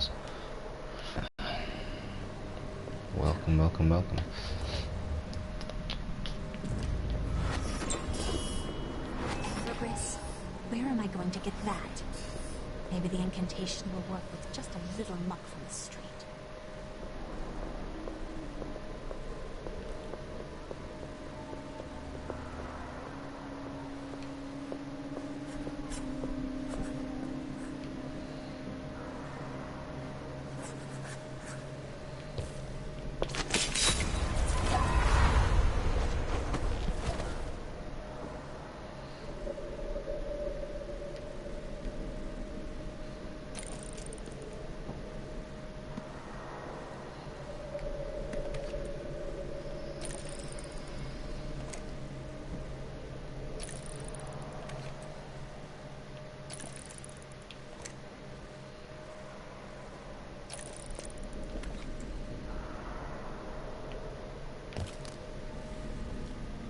house. Welcome, welcome, welcome. Progress. Where am I going to get that? Maybe the incantation will work with just a little muck from the street.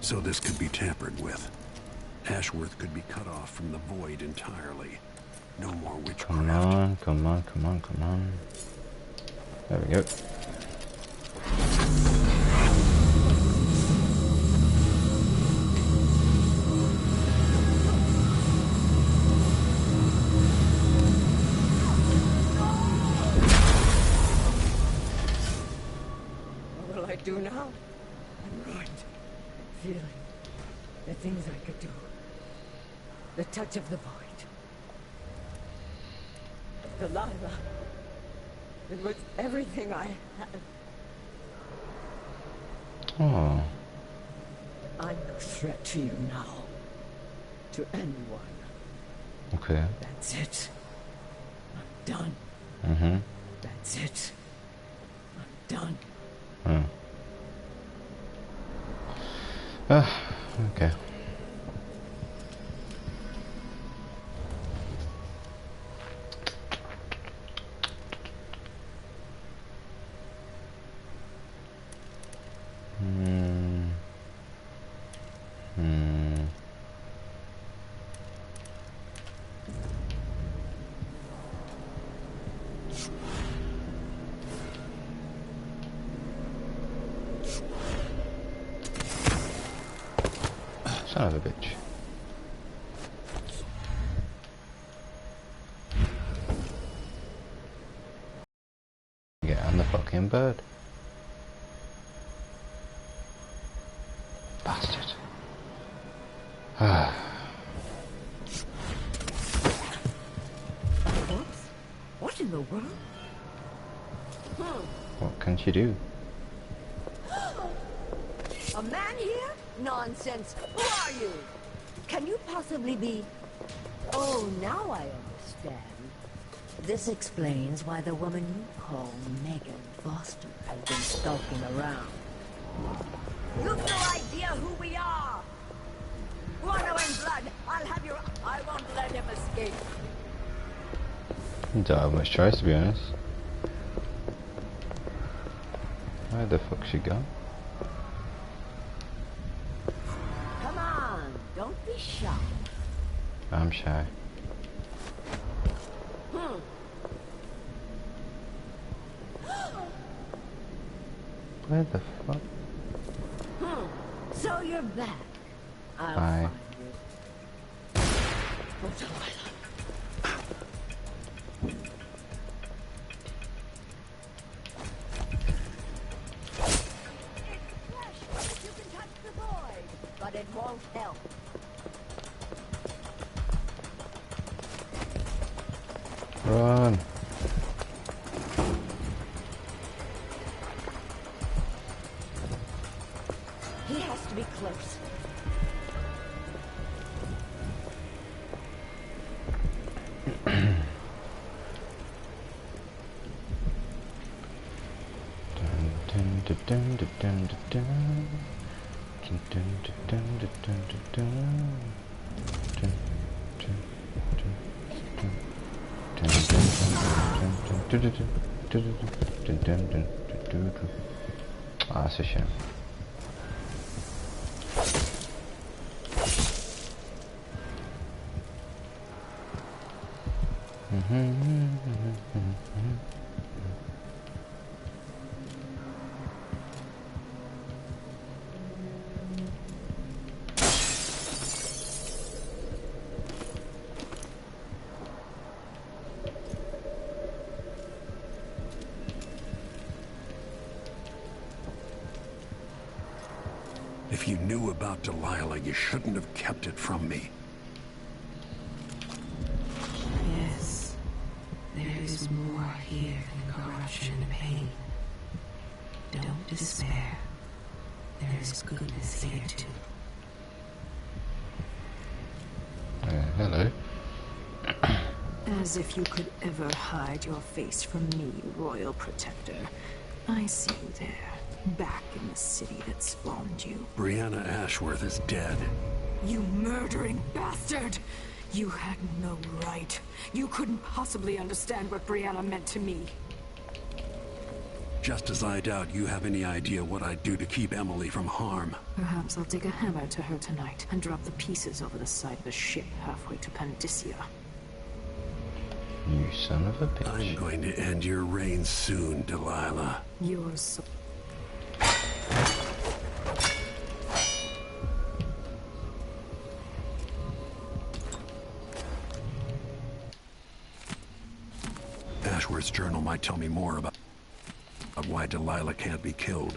So this could be tampered with. Ashworth could be cut off from the void entirely. No more witchcraft. Come on, come on, come on, come on. There we go. What will I do now? I'm ruined. Feeling the things I could do. The touch of the void. Delilah. It was everything I had. Oh. I'm no threat to you now. To anyone. Okay. That's it. I'm done. Mm-hmm. That's it. I'm done. Oh. Okay. Son of a bitch. Get on the fucking bird. Bastard. Whoops. What in the world? What can she do? A man here? Nonsense. Who are you? Can you possibly be... Oh, now I understand. This explains why the woman you call Megan Foster has been skulking around. You've no idea who we are! Guano and blood! I'll have your... I won't let him escape. Don't have much choice, to be honest. Where the fuck's she gone? Come on, don't be shy. I'm shy. Where the fuck? So you're back. I'll Bye. find you. Oh, Delilah. You can touch the void, but it won't help. Run. He has to be close. Ah, that's a shame. If you knew about Delilah, you shouldn't have kept it from me. Yes, there is more here than corruption and pain. Don't despair. There is goodness here too. Hello. As if you could ever hide your face from me, Royal Protector. I see you there, back in the city that spawned you. Brianna Ashworth is dead. You murdering bastard! You had no right. You couldn't possibly understand what Brianna meant to me. Just as I doubt you have any idea what I'd do to keep Emily from harm. Perhaps I'll take a hammer to her tonight and drop the pieces over the side of the ship halfway to Pandysia. You son of a bitch. I'm going to end your reign soon, Delilah. You're so... Ashworth's journal might tell me more about why Delilah can't be killed.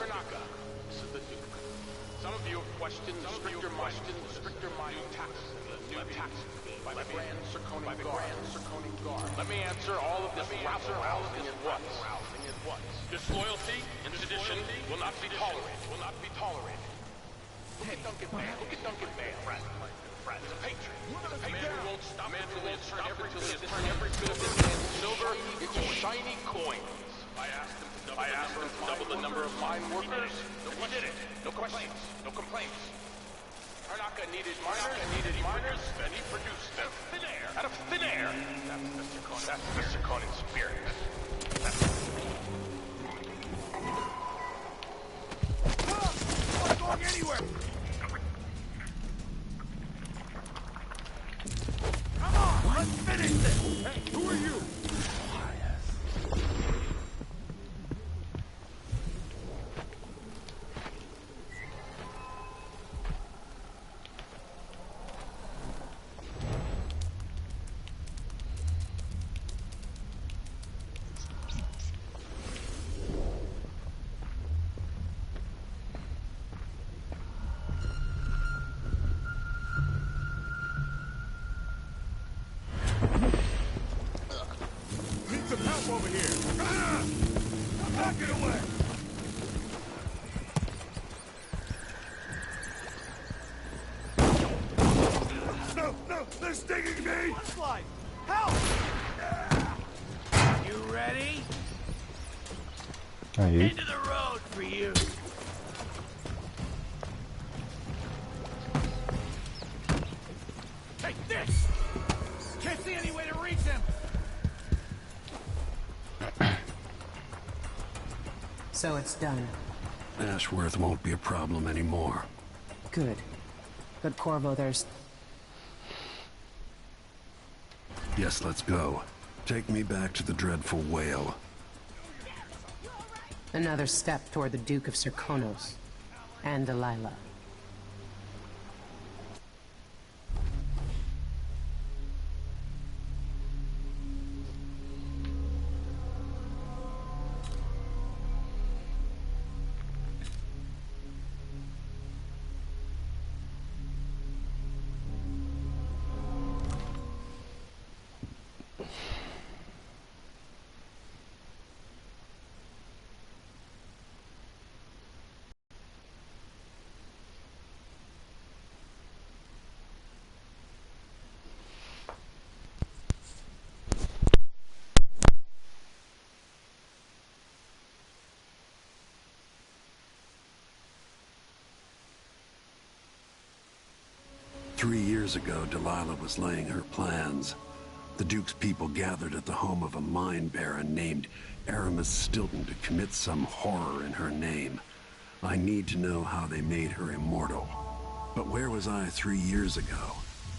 Karnaka, this is the Duke. Some of you have questioned the stricter mind new tax by the Grand Circonian Guard. Let me answer all of this rousing at once. Disloyalty and sedition will not be tolerated. Look at Duncan Bale. Friend. A patriot. A man who won't stop until he has turned every bit of this man's silver into shiny coins. I asked him to double the number of mine workers. He did it. No complaints. Karnaka needed miners, and he produced them. Out of thin air. That's the Circonian spirit. I'm not going anywhere! Come on, let's finish this! Hey, who are you? Over here! I'm backing away! No! They're stinging me! Slide! Help! You ready? Into the road for you! Take this! Can't see any way to reach him! So it's done. Ashworth won't be a problem anymore. Good. But Corvo, there's... Yes, let's go. Take me back to the dreadful whale. another step toward the Duke of Serkonos and Delilah. Years ago, Delilah was laying her plans. The Duke's people gathered at the home of a mine baron named Aramis Stilton to commit some horror in her name. I need to know how they made her immortal. But where was I 3 years ago?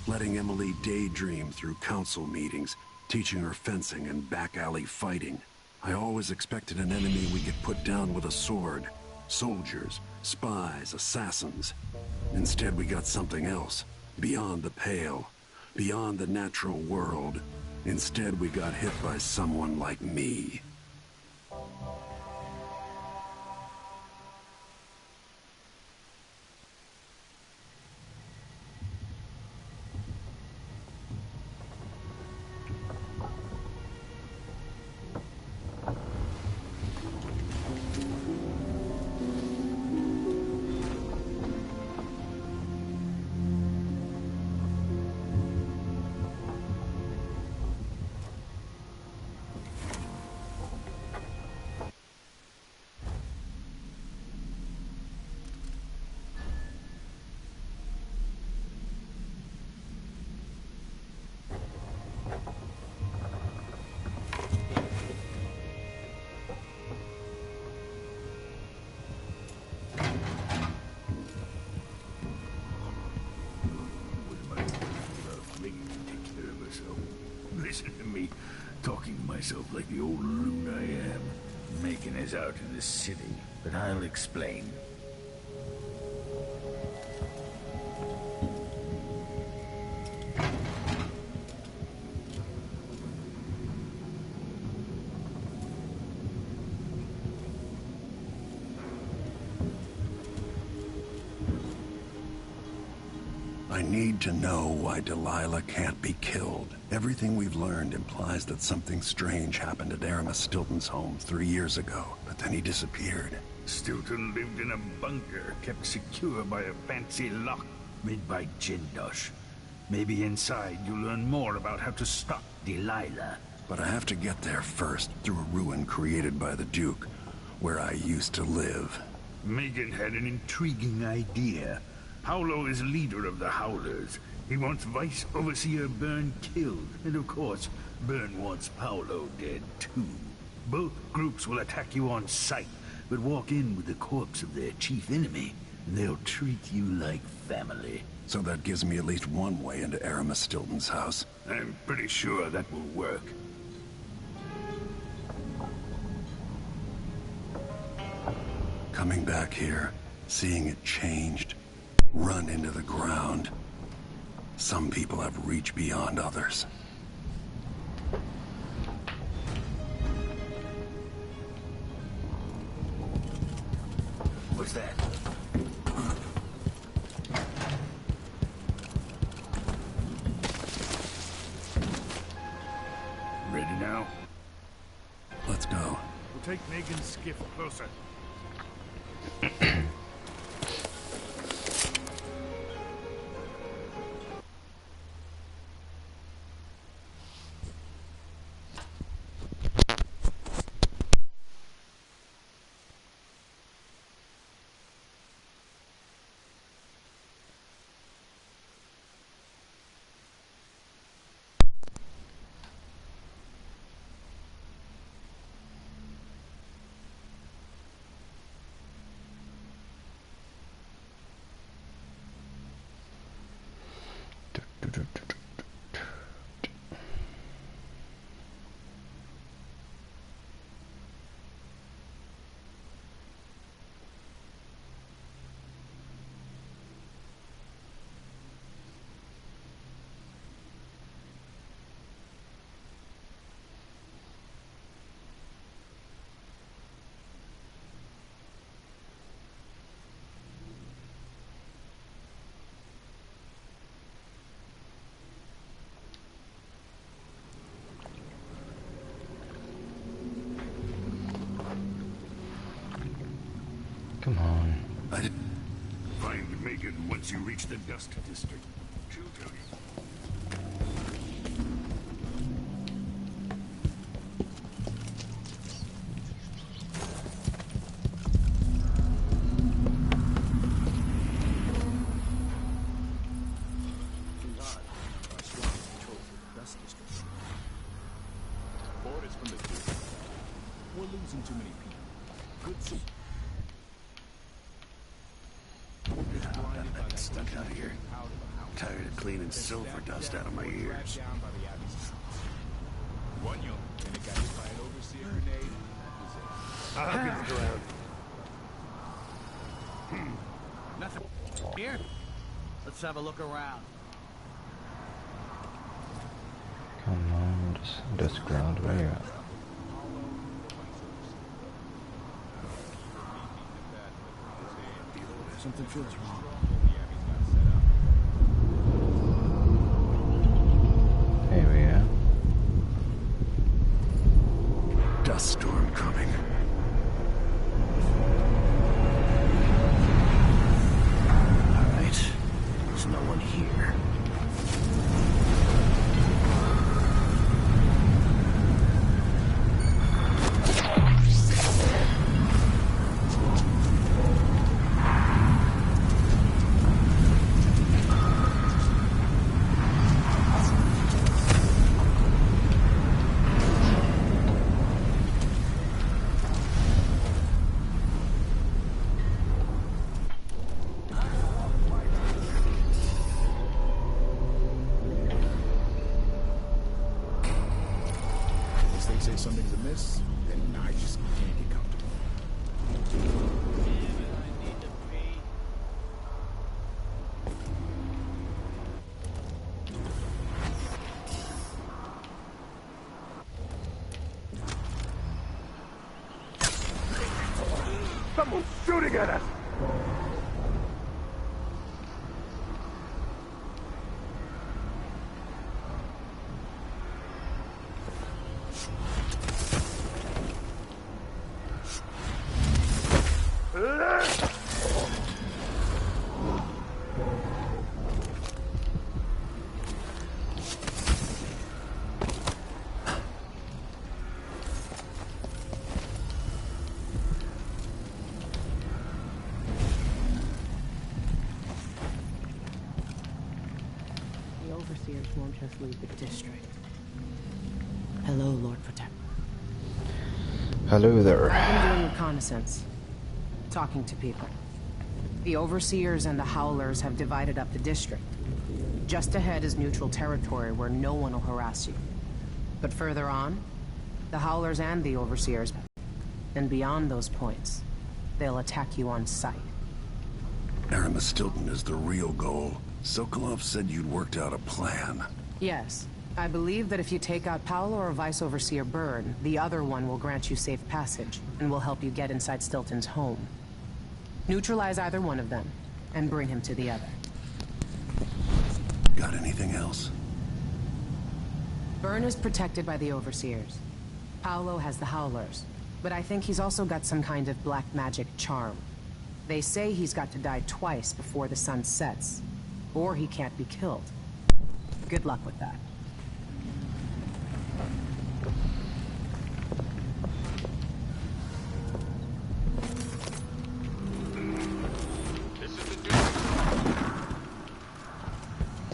Letting Emily daydream through council meetings, teaching her fencing and back-alley fighting. I always expected an enemy we could put down with a sword. Soldiers, spies, assassins. Instead, we got something else. Beyond the pale, beyond the natural world. Instead, we got hit by someone like me. Listen to me, talking to myself like the old loon I am. Making us out in the city, but I'll explain. I need to know why Delilah can't be killed. Everything we've learned implies that something strange happened at Aramis Stilton's home 3 years ago, but then he disappeared. Stilton lived in a bunker kept secure by a fancy lock made by Jindosh. Maybe inside you'll learn more about how to stop Delilah. But I have to get there first, through a ruin created by the Duke, where I used to live. Megan had an intriguing idea. Paolo is leader of the Howlers. He wants Vice Overseer Byrne killed, and of course, Byrne wants Paolo dead too. Both groups will attack you on sight, but walk in with the corpse of their chief enemy, and they'll treat you like family. So that gives me at least one way into Aramis Stilton's house. I'm pretty sure that will work. Coming back here, seeing it changed, run into the ground. Some people have reach beyond others. What's that? Ready now? Let's go. We'll take Megan's skiff closer. Come on. I did. Find Megan once you reach the Dust District. She'll tell you. Orders from the Duke. We're losing too many people. Good soup. I'm stuck out here. I'm tired of cleaning silver dust out of my ears. One young, and it got hit by an overseer grenade. Hawkins around. Nothing here. Let's have a look around. Come on, this ground way up. Something feels wrong. Here we are. Dust storm coming. All right. There's no one here. Say something's amiss, then I just can't get comfortable. Someone's shooting at us! The overseers won't just leave the district. Hello, Lord Protector. Hello there. I've been doing reconnaissance. Talking to people. The overseers and the howlers have divided up the district. Just ahead is neutral territory where no one will harass you. But further on, the howlers and the overseers, and beyond those points, they'll attack you on sight. Aramis Stilton is the real goal. Sokolov said you'd worked out a plan. Yes. I believe that if you take out Paolo or Vice Overseer Byrne, the other one will grant you safe passage, and will help you get inside Stilton's home. Neutralize either one of them, and bring him to the other. Got anything else? Byrne is protected by the Overseers. Paolo has the Howlers, but I think he's also got some kind of black magic charm. They say he's got to die twice before the sun sets, or he can't be killed. Good luck with that. This is the Duke.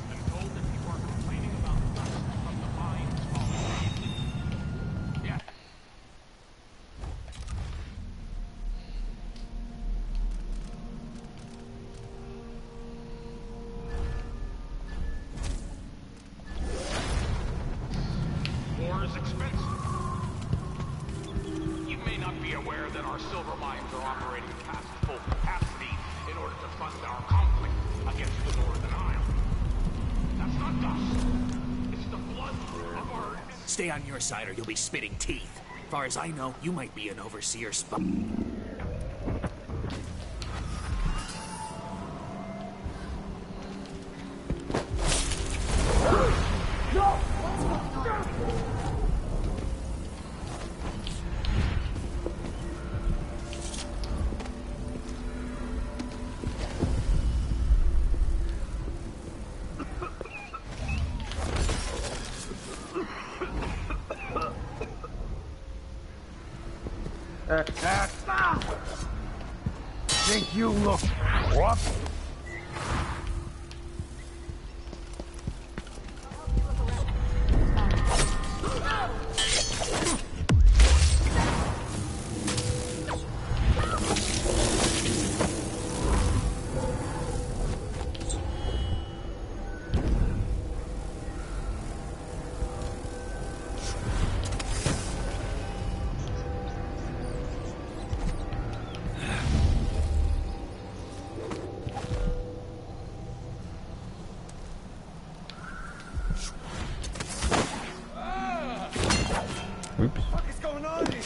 I'm told that people are complaining about dust from the mines falling. Yeah. War is expensive. You may not be aware that our silver mines are operating past full capacity in order to fund our conflict against the Northern Isle. That's not dust. It's the blood of our... Stay on your side or you'll be spitting teeth. As far as I know, you might be an overseer spy. Think you look rough? Oops. What is going on here?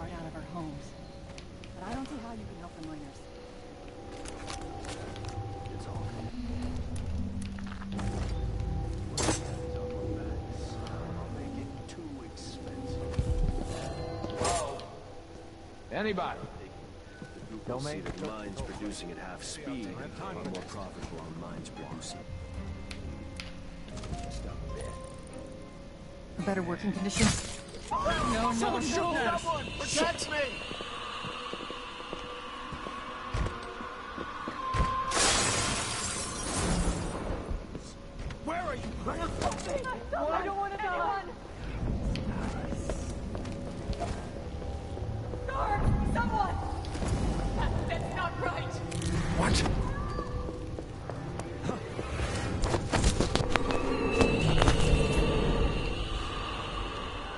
Out of our homes. But I don't see how you can help the miners. It's all I'll make it too expensive. Whoa. Anybody? Don't make the mines producing at half speed. Are more profitable on mines producing. Just a bit. Better working conditions? No, Someone protect me! Where are you? I don't want to die. Guard! Someone! That's not right! What?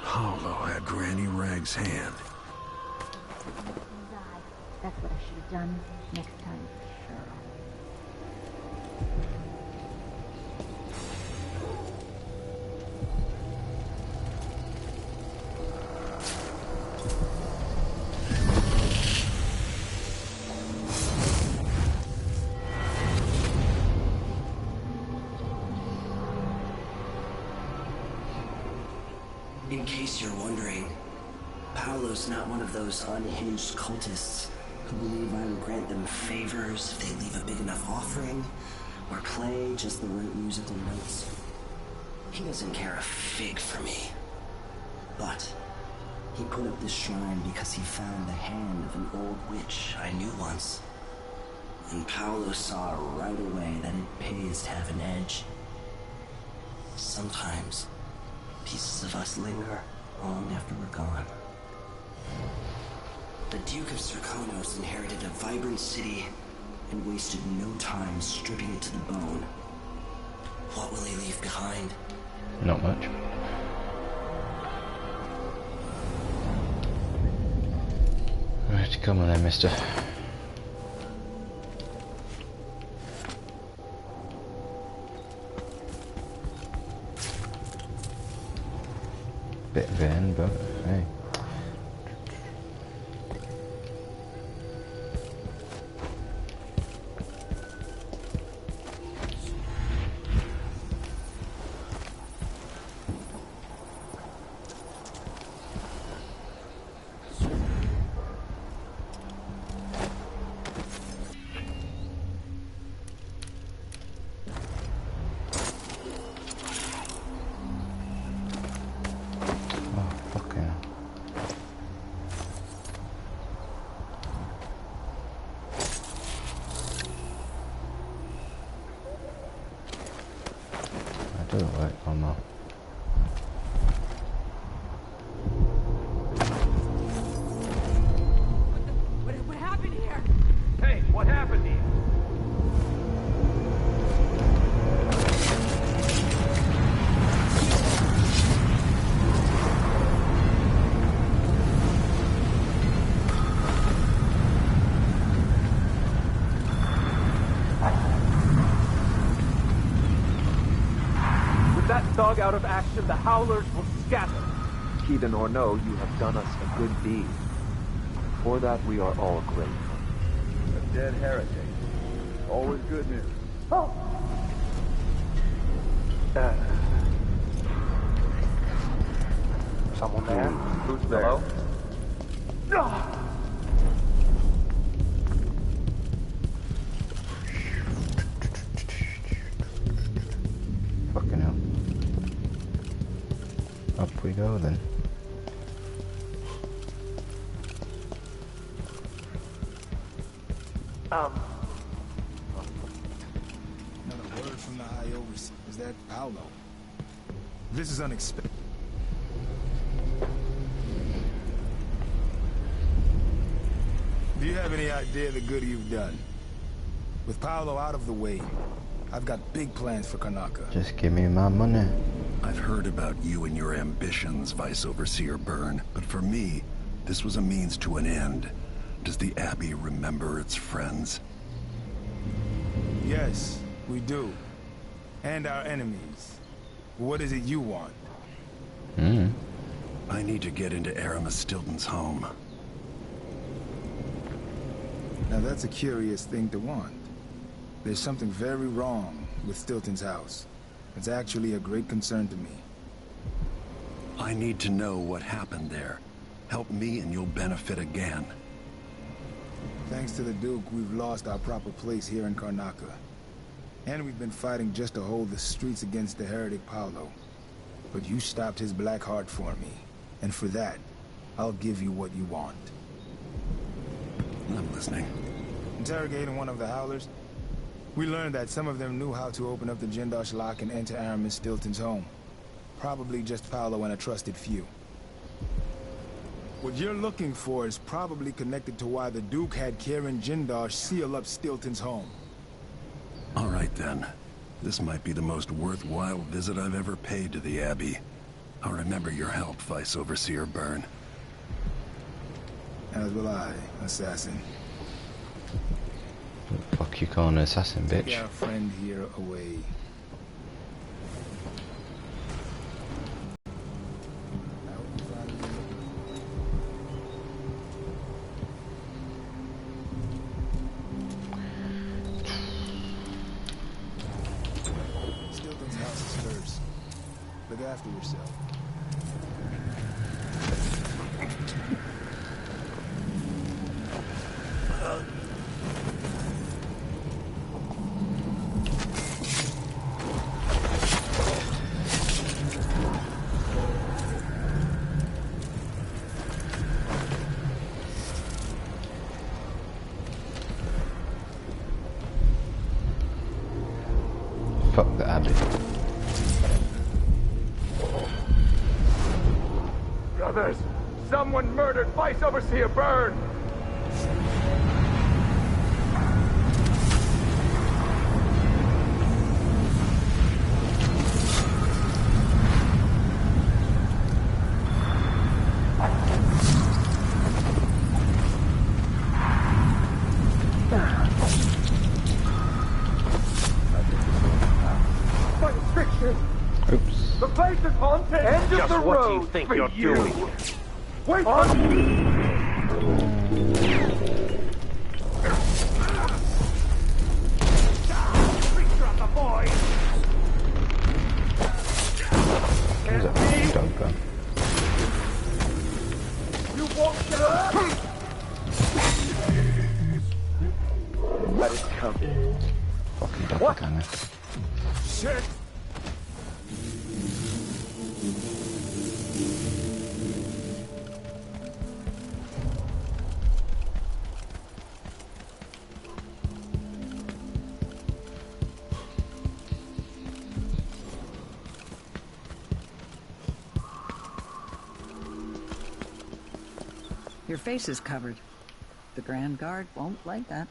Paolo had Granny Rag's hand. That's what I should have done next time for sure. In case you're wondering, Paolo's not one of those unhinged cultists who believe I will grant them favors if they leave a big enough offering or play just the right musical notes. He doesn't care a fig for me. But he put up this shrine because he found the hand of an old witch I knew once. And Paolo saw right away that it pays to have an edge. Sometimes, pieces of us linger long after we're gone. The Duke of Serkonos inherited a vibrant city and wasted no time stripping it to the bone. What will he leave behind? Not much. Right, come on then, mister. Bit vain, but hey. What happened here? Hey, what happened here? Dog out of action, the Howlers will scatter. Heathen or no, you have done us a good deed. For that we are all grateful. A dead heretic. Always good news. Oh! Someone there? Who's there? Hello? No! Fucking hell. Up we go then. Not a word from the High Overseer. Is that Paolo? This is unexpected. Do you have any idea the good you've done? With Paolo out of the way, I've got big plans for Karnaca. Just give me my money. I've heard about you and your ambitions, Vice Overseer Byrne, but for me, this was a means to an end. Does the Abbey remember its friends? Yes, we do. And our enemies. What is it you want? I need to get into Aramis Stilton's home. Now that's a curious thing to want. There's something very wrong with Stilton's house. It's actually a great concern to me. I need to know what happened there. Help me and you'll benefit again. Thanks to the Duke, we've lost our proper place here in Karnaca. And we've been fighting just to hold the streets against the heretic Paolo. But you stopped his black heart for me. And for that, I'll give you what you want. I'm listening. Interrogating one of the Howlers, we learned that some of them knew how to open up the Jindosh lock and enter Aramis Stilton's home. Probably just Paolo and a trusted few. What you're looking for is probably connected to why the Duke had Karen Jindosh seal up Stilton's home. All right then. This might be the most worthwhile visit I've ever paid to the Abbey. I'll remember your help, Vice Overseer Byrne. As will I, assassin. Fuck you calling an assassin, bitch. Take our friend here away. Stilton's house is first. Look after yourself. Fuck the abbey. Brothers, someone murdered Vice Overseer Byrne! Oops. The place is haunted! End of the road! What do you think you're doing? Wait on! There's a dog gun. You won't get up! That is coming. Fucking doppelganger. Shit! Your face is covered. The Grand Guard won't like that.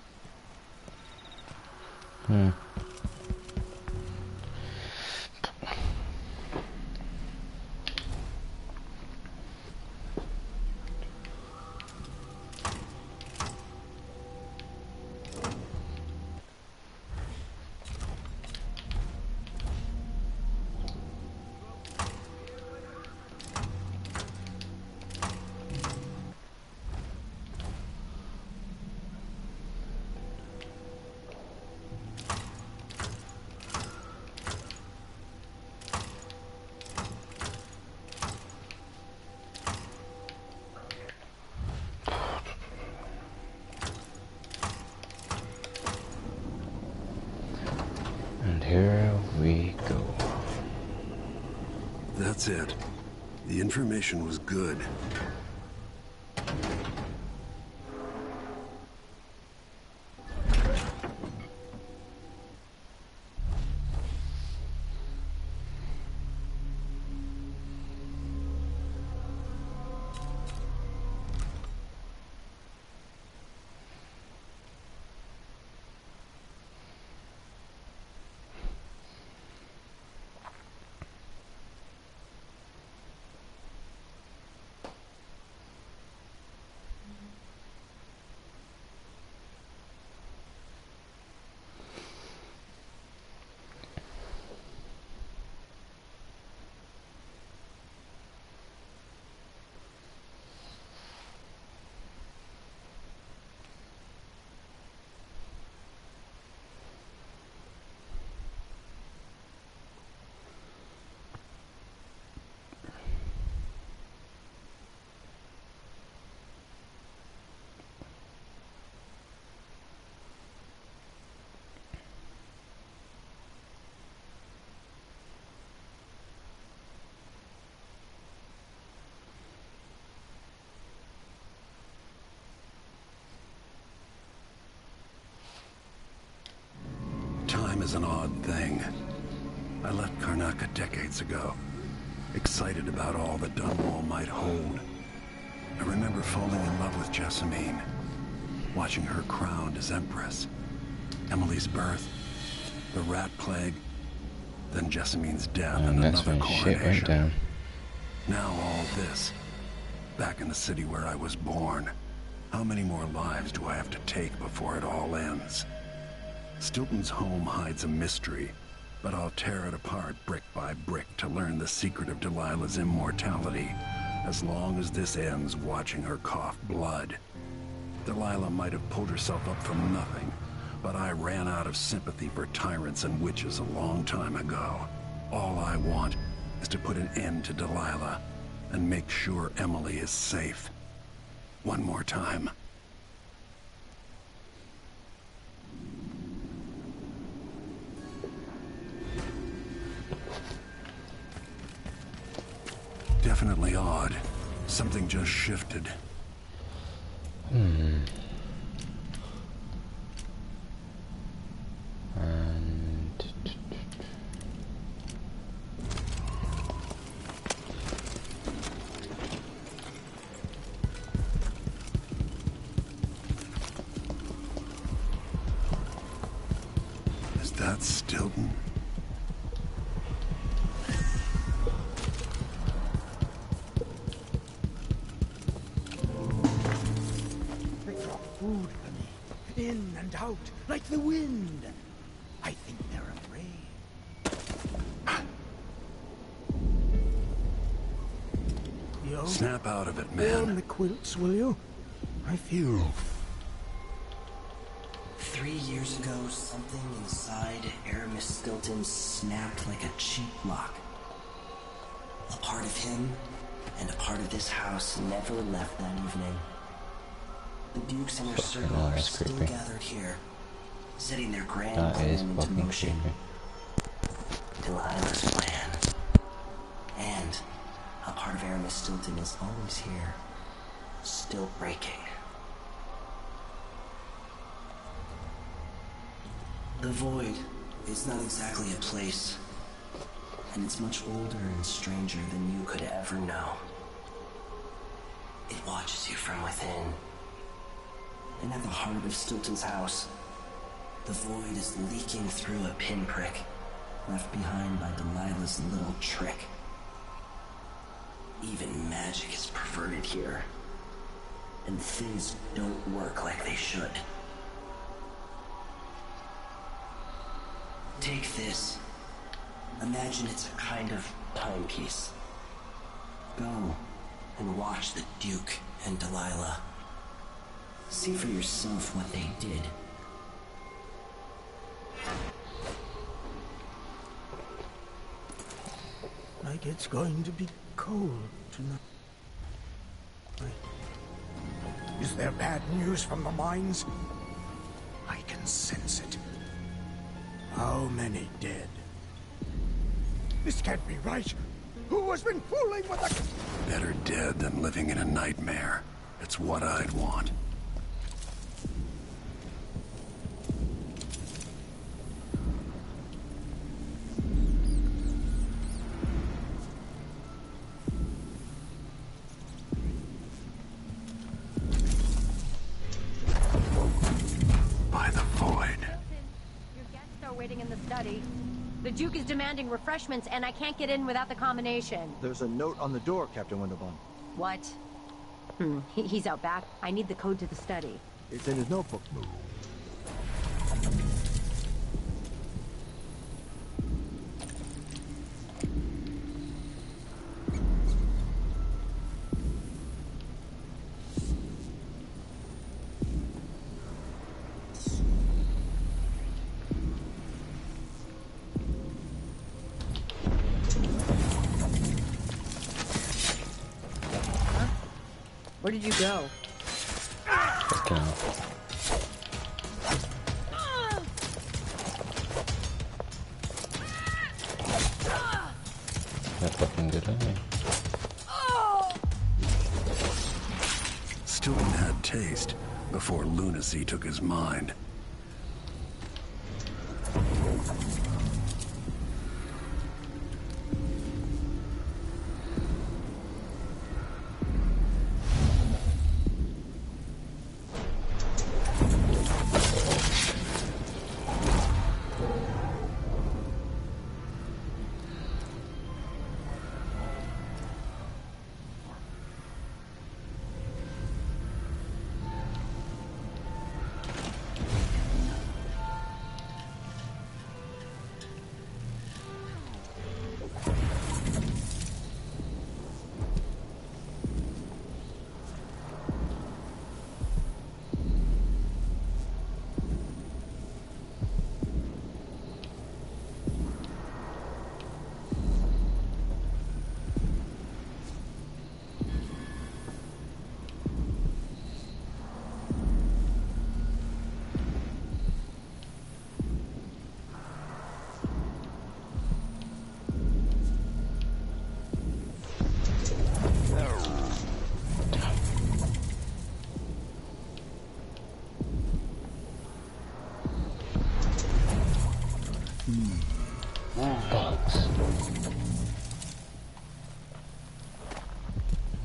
Here we go. That's it. The information was good. Time is an odd thing. I left Karnaca decades ago, excited about all that Dunwall might hold. I remember falling in love with Jessamine, watching her crowned as Empress, Emily's birth, the rat plague, then Jessamine's death and that's another when shit went coronation. down. Now all this, back in the city where I was born. How many more lives do I have to take before it all ends? Stilton's home hides a mystery, but I'll tear it apart brick by brick to learn the secret of Delilah's immortality, as long as this ends watching her cough blood. Delilah might have pulled herself up from nothing, but I ran out of sympathy for tyrants and witches a long time ago. All I want is to put an end to Delilah and make sure Emily is safe. One more time. Definitely odd. Something just shifted. And that Stilton? They drop food for me, in and out, like the wind. I think they're afraid. Yo, Snap out of it, warm man. the quilts, will you? I feel... 3 years ago, something inside Aramis Stilton snapped like a cheap lock. A part of him and a part of this house never left that evening. The Duke's inner circle are still gathered here, setting their grand plan into motion. Delilah's plan. And a part of Aramis Stilton is always here, still breaking. The Void is not exactly a place, and it's much older and stranger than you could ever know. It watches you from within. And at the heart of Stilton's house, the Void is leaking through a pinprick left behind by Delilah's little trick. Even magic is perverted here, and things don't work like they should. Take this. Imagine it's a kind of timepiece. Go and watch the Duke and Delilah. See for yourself what they did. Like it's going to be cold tonight. Is there bad news from the mines? I can sense it. How many dead? This can't be right. Who has been fooling with us? Better dead than living in a nightmare. It's what I'd want. By the Void. Your guests are waiting in the study. The Duke is demanding refreshments, and I can't get in without the combination. There's a note on the door, Captain Winterbond. What? He's out back. I need the code to the study. It's in his notebook. Where did you go? Fucking hell. That fucking good, isn't he? Stilton had taste before lunacy took his mind.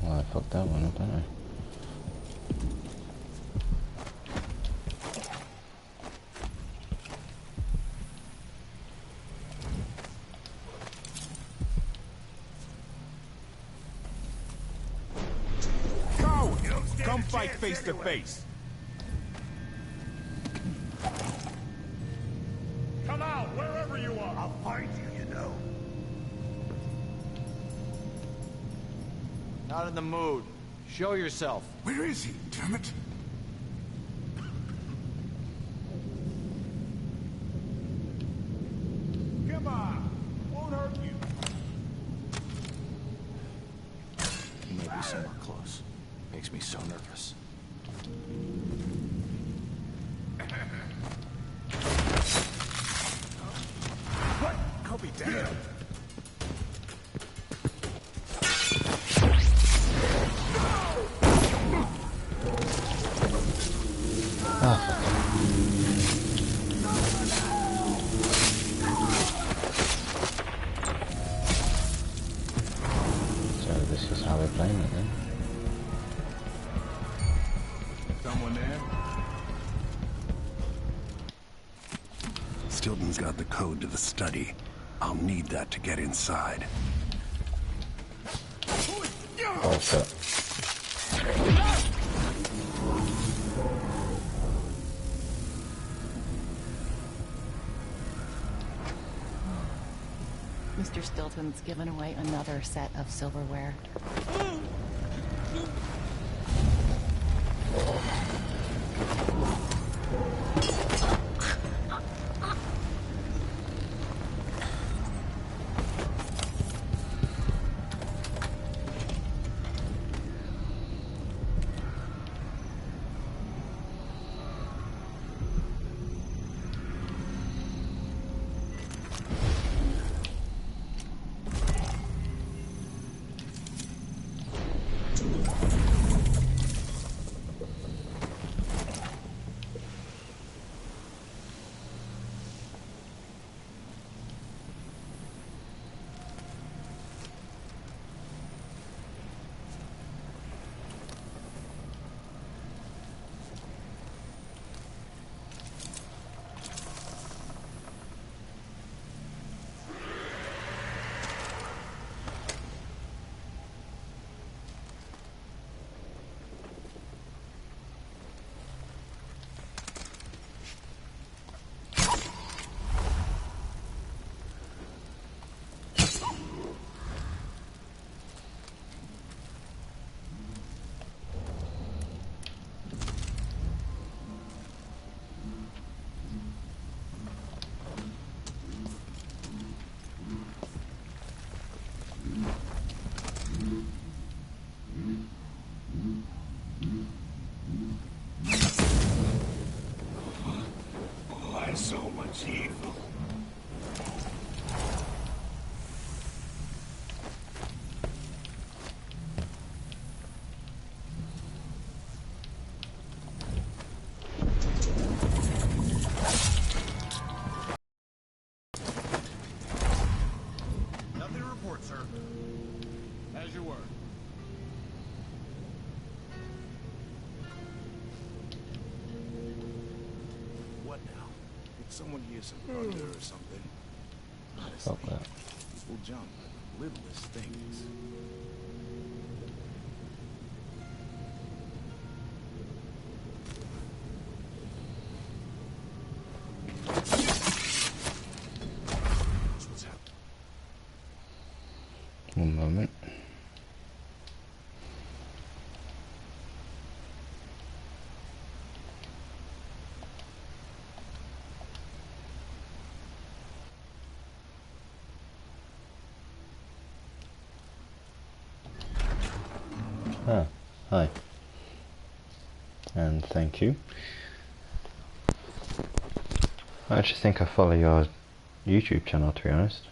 Well, I fucked that one up, didn't I? fight face to face. Come out, wherever you are. I'll find you, you know. Not in the mood. Show yourself. Where is he, damn it? Come on, won't hurt you. He might be somewhere close. Makes me so nervous. What? I'll be damned. So this is how we're playing it then. Someone there? Stilton's got the code to the study. I'll need that to get inside. Also. Mr. Stilton's given away another set of silverware. Why so much evil? Nothing to report, sir. As you were. What now? Did someone hear some thunder or something? Honestly, Fuck that. people jump at littlest things. What's happening? One moment. Ah, hi. And thank you. I actually think I follow your YouTube channel, to be honest.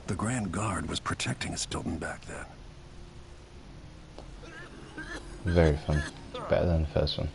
The Grand Guard was protecting Stilton back then. Very fun. Better than the first one.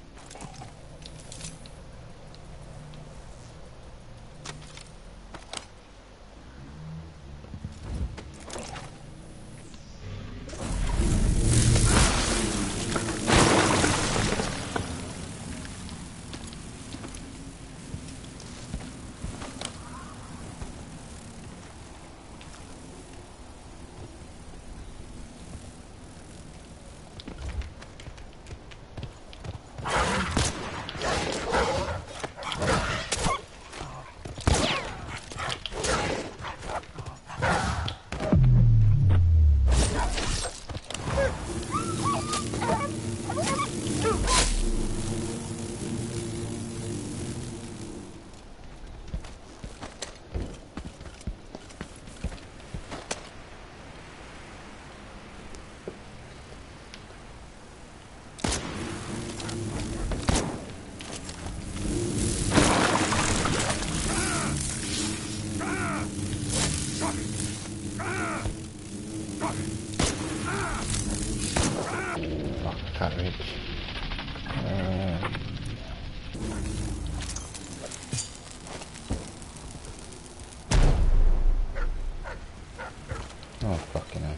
Can't reach. Oh, fucking hell.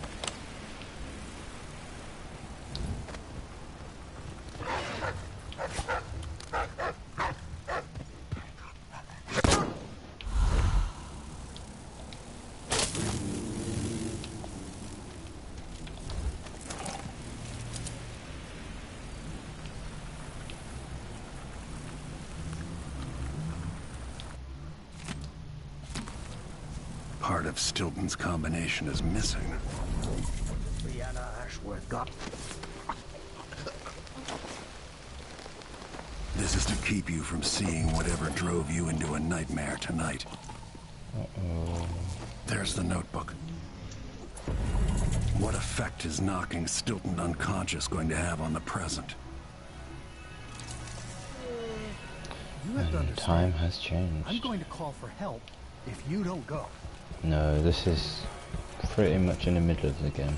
Part of Stilton's combination is missing. Brianna Ashworth got... This is to keep you from seeing whatever drove you into a nightmare tonight. Uh-oh. There's the notebook. What effect is knocking Stilton unconscious going to have on the present? You have to And understand. time has changed. I'm going to call for help if you don't go. No, this is pretty much in the middle of the game.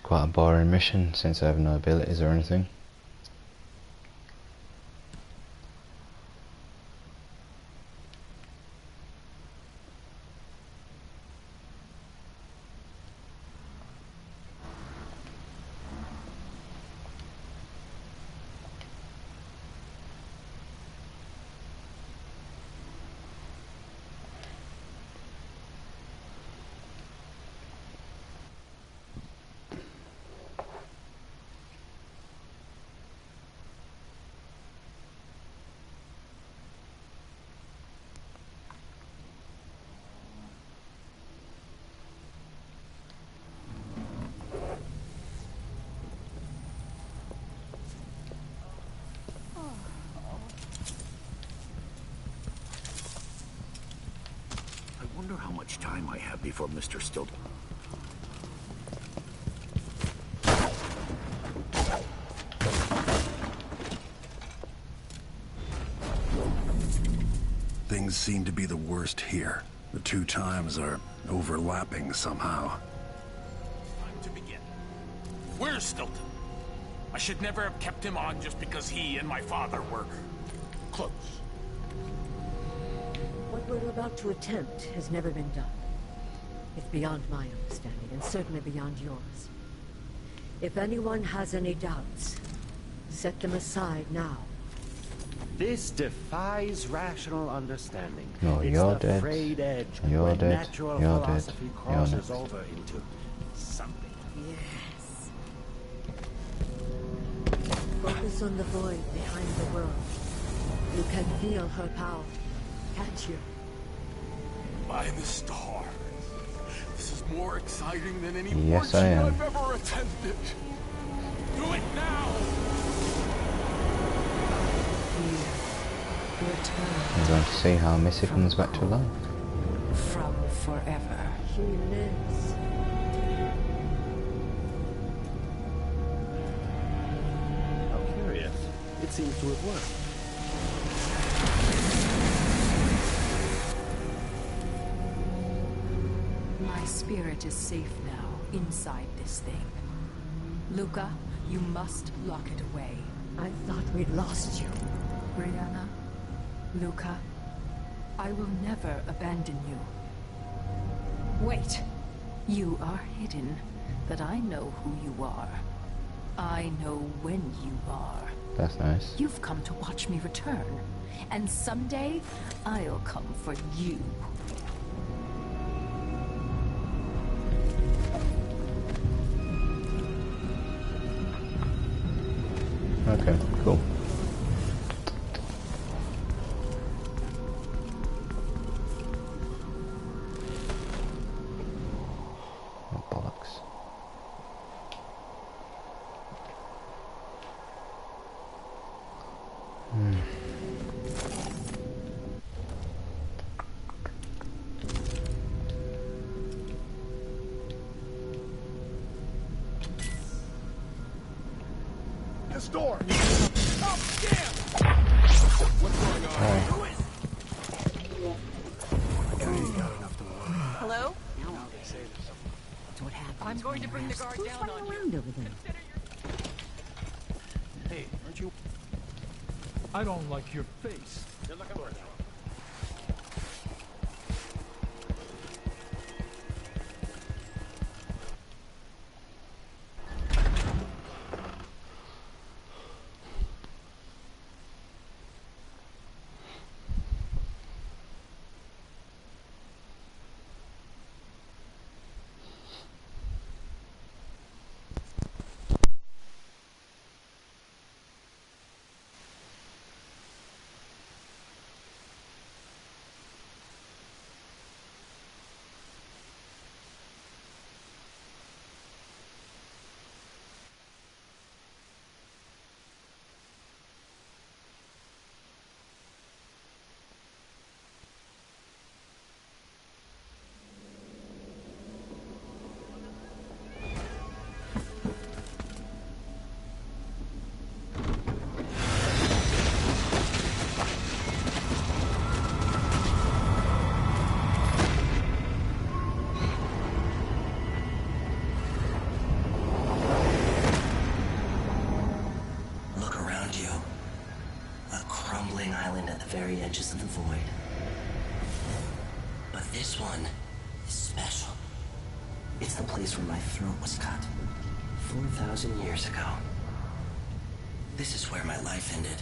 Quite a boring mission since I have no abilities or anything. I wonder how much time I have before Mr. Stilton. Things seem to be the worst here. The two times are overlapping somehow. Time to begin. Where's Stilton? I should never have kept him on just because he and my father were close. What we're about to attempt has never been done. It's beyond my understanding, and certainly beyond yours. If anyone has any doubts, set them aside now. This defies rational understanding. No, it's you're the dead. frayed edge You're where dead. natural You're dead. philosophy You're crosses next. over into something. Yes. Focus on the void behind the world. You can feel her power, can't you? By the stars. This is more exciting than any Yes, I orgy am. I've ever attended. Do it now! I'm going to see how Missy comes back to life. From forever. She lives. How curious. It seems to have worked. My spirit is safe now, inside this thing. Luca, you must lock it away. I thought we'd lost you. Brianna, Luca, I will never abandon you. Wait! You are hidden, but I know who you are. I know when you are. That's nice. You've come to watch me return, and someday I'll come for you. Okay, cool. Oh, bollocks. This door! Oh, damn! What's going on? Who is... Hello? That's what happens. I'm going to bring the guard Who's down running on you. around over there? Hey, aren't you... I don't like your face. You're looking for it. very edges of the void. But this one is special. It's the place where my throat was cut 4,000 years ago. This is where my life ended,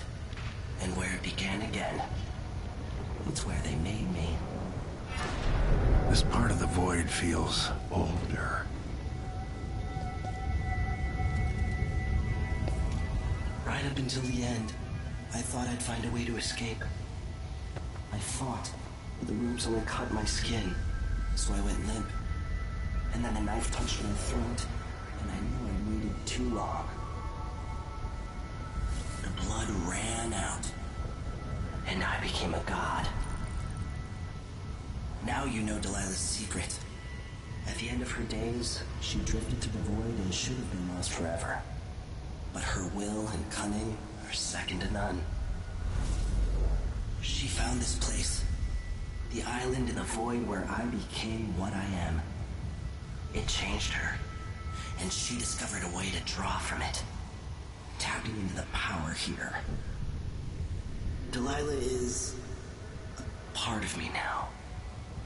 and where it began again. It's where they made me. This part of the void feels older. Right up until the end, I thought I'd find a way to escape. I fought, but the roots only cut my skin, so I went limp. And then a knife touched my throat, and I knew I'd waited too long. The blood ran out, and I became a god. Now you know Delilah's secret. At the end of her days, she drifted to the void and should have been lost forever. But her will and cunning are second to none. She found this place, the island in the void where I became what I am. It changed her, and she discovered a way to draw from it, tapping into the power here. Delilah is a part of me now,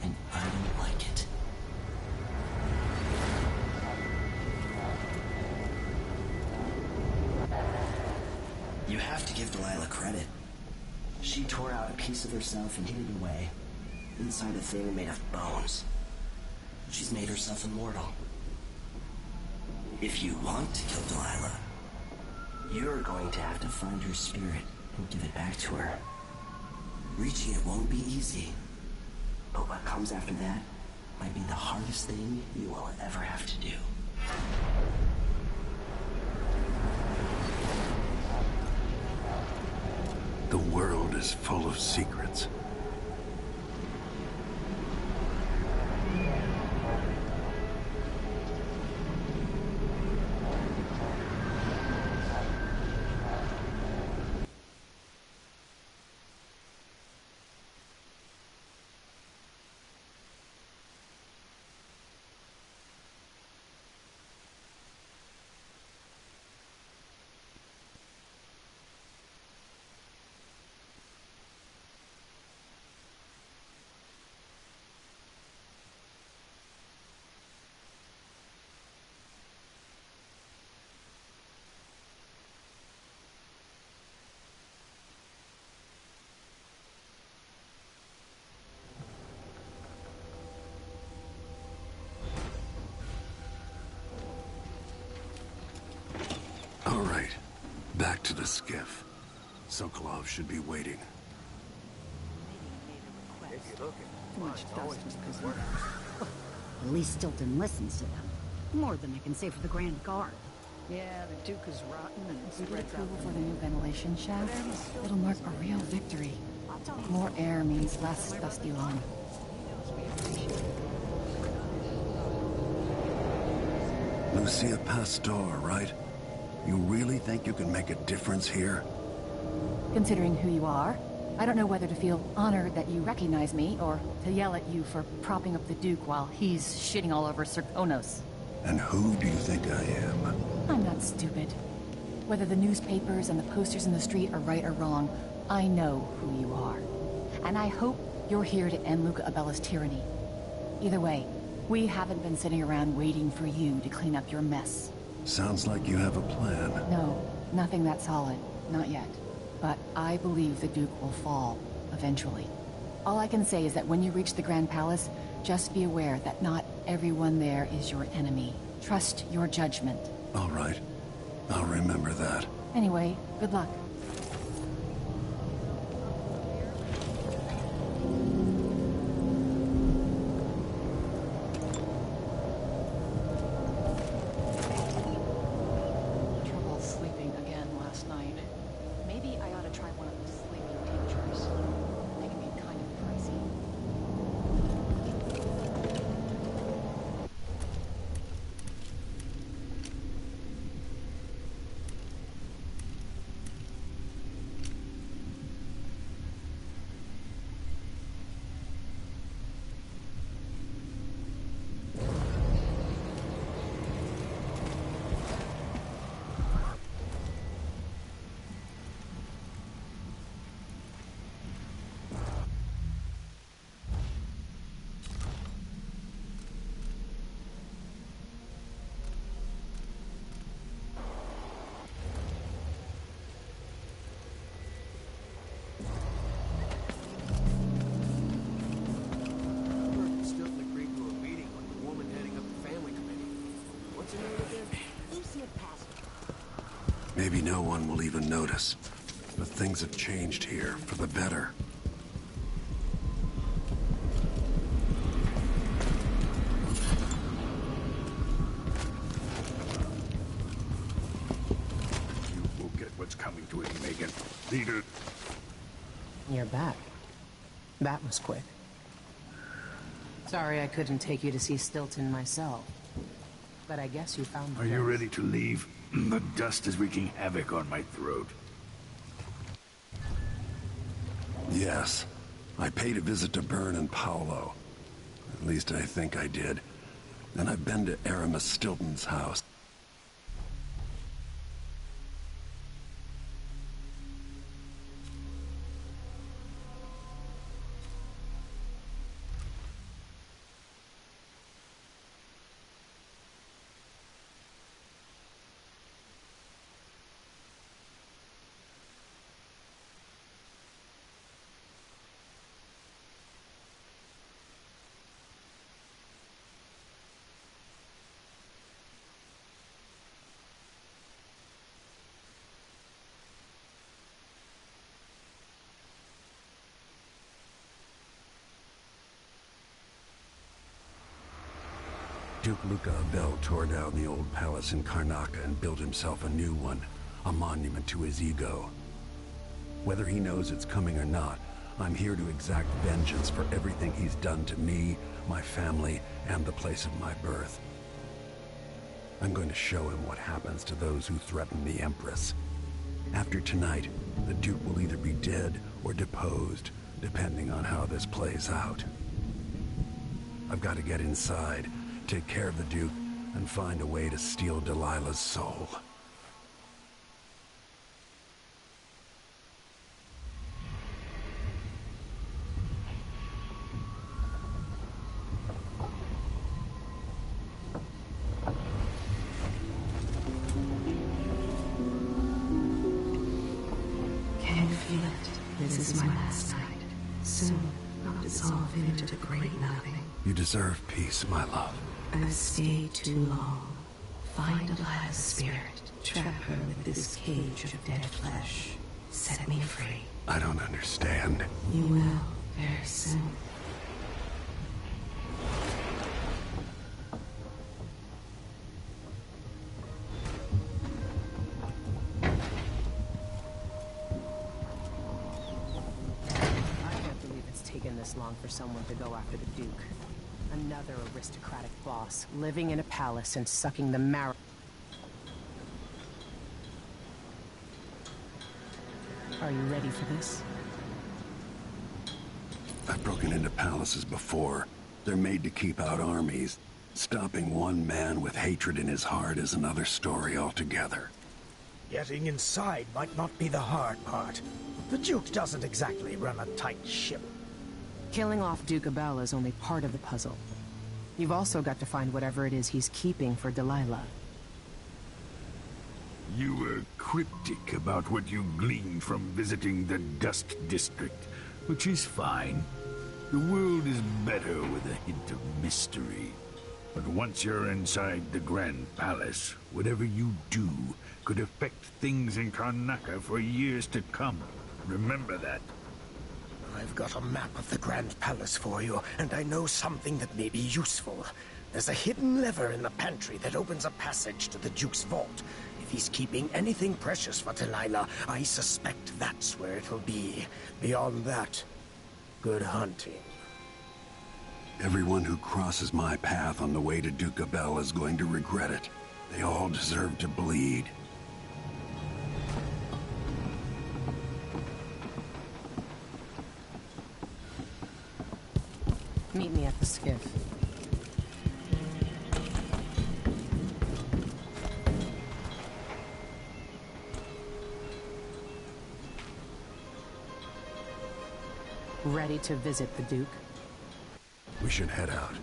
and I don't like it. You have to give Delilah credit. She tore out a piece of herself and hid it away, inside a thing made of bones. She's made herself immortal. If you want to kill Delilah, you're going to have to find her spirit and give it back to her. Reaching it won't be easy. But what comes after that might be the hardest thing you will ever have to do. The world is full of secrets. All right, back to the skiff. Sokolov should be waiting. Much dust was preserved. At least Stilton listens to them. More than they can say for the Grand Guard. Yeah, the Duke is rotten and With the spreads out. approval for the new ventilation shaft, it'll mark a real victory. More air means less dusty lawn. Lucia Pastor, right? You really think you can make a difference here? Considering who you are, I don't know whether to feel honored that you recognize me, or to yell at you for propping up the Duke while he's shitting all over Serkonos. And who do you think I am? I'm not stupid. Whether the newspapers and the posters in the street are right or wrong, I know who you are. And I hope you're here to end Luca Abella's tyranny. Either way, we haven't been sitting around waiting for you to clean up your mess. Sounds like you have a plan. No, nothing that solid. Not yet. But I believe the Duke will fall, eventually. All I can say is that when you reach the Grand Palace, just be aware that not everyone there is your enemy. Trust your judgment. All right. I'll remember that. Anyway, good luck. Trouble sleeping again last night. Maybe I ought to try one of those sleeping tinctures. They can be kind of pricey. Stilton agreed to a meeting with the woman heading up the family committee. What's her name again? Lucia Pastor. Maybe no one will even notice. But things have changed here, for the better. You will get what's coming to it, Megan. Leader. You're back. That was quick. Sorry I couldn't take you to see Stilton myself. But I guess you found the Are you place. ready to leave? The dust is wreaking havoc on my throat. Yes. I paid a visit to Byrne and Paolo. At least I think I did. And I've been to Aramis Stilton's house. Duke Luca Abel tore down the old palace in Karnaca and built himself a new one, a monument to his ego. Whether he knows it's coming or not, I'm here to exact vengeance for everything he's done to me, my family, and the place of my birth. I'm going to show him what happens to those who threaten the Empress. After tonight, the Duke will either be dead or deposed, depending on how this plays out. I've got to get inside, take care of the Duke, and find a way to steal Delilah's soul. Can you feel it? This is my last night. Soon, I'll dissolve into the great nothing. You deserve peace, my love. I've stayed too long. Find Delilah's spirit. Trap her with this cage of dead flesh. Set me free. I don't understand. You will, very soon. I can't believe it's taken this long for someone to go after the Duke. Another aristocratic boss, living in a palace and sucking the marrow. Are you ready for this? I've broken into palaces before. They're made to keep out armies. Stopping one man with hatred in his heart is another story altogether. Getting inside might not be the hard part. The Duke doesn't exactly run a tight ship. Killing off Duke Abel is only part of the puzzle. You've also got to find whatever it is he's keeping for Delilah. You were cryptic about what you gleaned from visiting the Dust District, which is fine. The world is better with a hint of mystery. But once you're inside the Grand Palace, whatever you do could affect things in Karnaca for years to come. Remember that. I've got a map of the Grand Palace for you, and I know something that may be useful. There's a hidden lever in the pantry that opens a passage to the Duke's vault. If he's keeping anything precious for Delilah, I suspect that's where it'll be. Beyond that, good hunting. Everyone who crosses my path on the way to Duke Abel is going to regret it. They all deserve to bleed. Meet me at the skiff. Ready to visit the Duke? We should head out.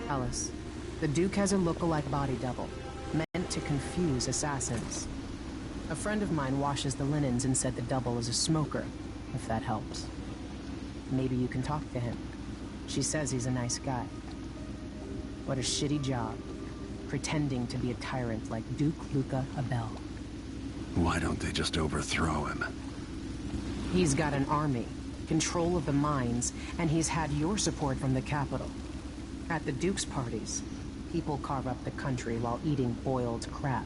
Alice, the Duke has a look-alike body double, meant to confuse assassins. A friend of mine washes the linens and said the double is a smoker, if that helps. Maybe you can talk to him. She says he's a nice guy. What a shitty job, pretending to be a tyrant like Duke Luca Abel. Why don't they just overthrow him? He's got an army, control of the mines, and he's had your support from the capital. At the Duke's parties, people carve up the country while eating boiled crab.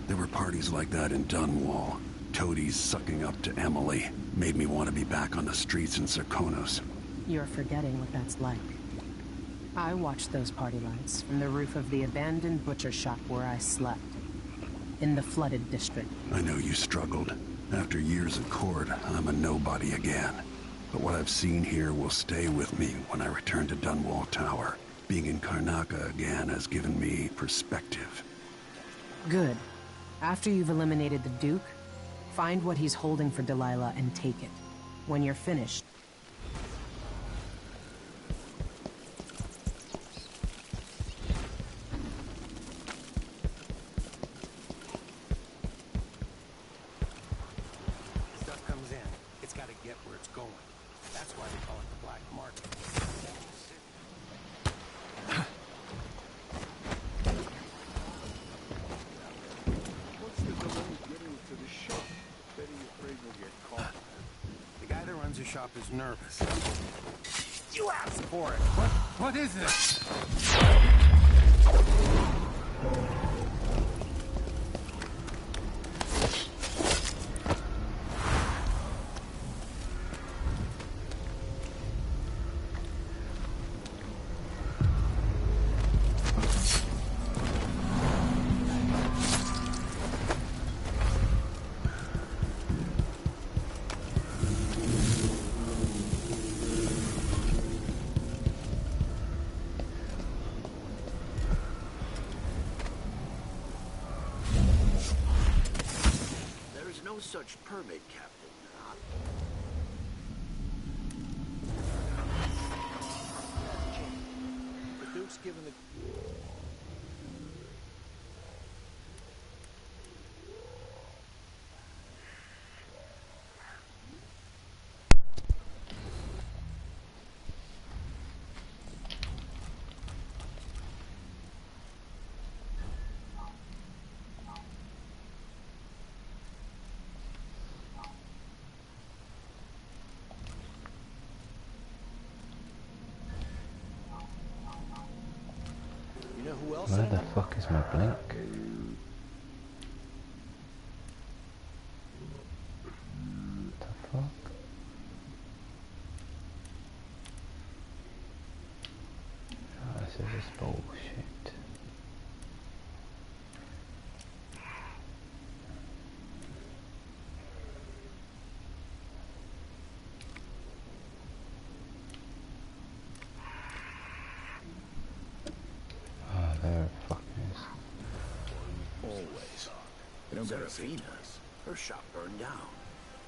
There were parties like that in Dunwall. Toadies sucking up to Emily made me want to be back on the streets in Serkonos. You're forgetting what that's like. I watched those party lights from the roof of the abandoned butcher shop where I slept. In the flooded district. I know you struggled. After years of court, I'm a nobody again. But what I've seen here will stay with me when I return to Dunwall Tower. Being in Karnaca again has given me perspective. Good. After you've eliminated the Duke, find what he's holding for Delilah and take it. When you're finished. Stuff comes in. It's got to get where it's going. That's why they call it the black market. What's the delay getting to the shop? Betty afraid we'll get caught. The guy that runs the shop is nervous. You asked for it. What is this? No such permit, Captain. The Duke's given the... You know who else? Where the fuck is my blink? The fuck? Oh, this is just bullshit. Oh, there it fucking is. Always. They don't got a Serafina's. Her shop burned down.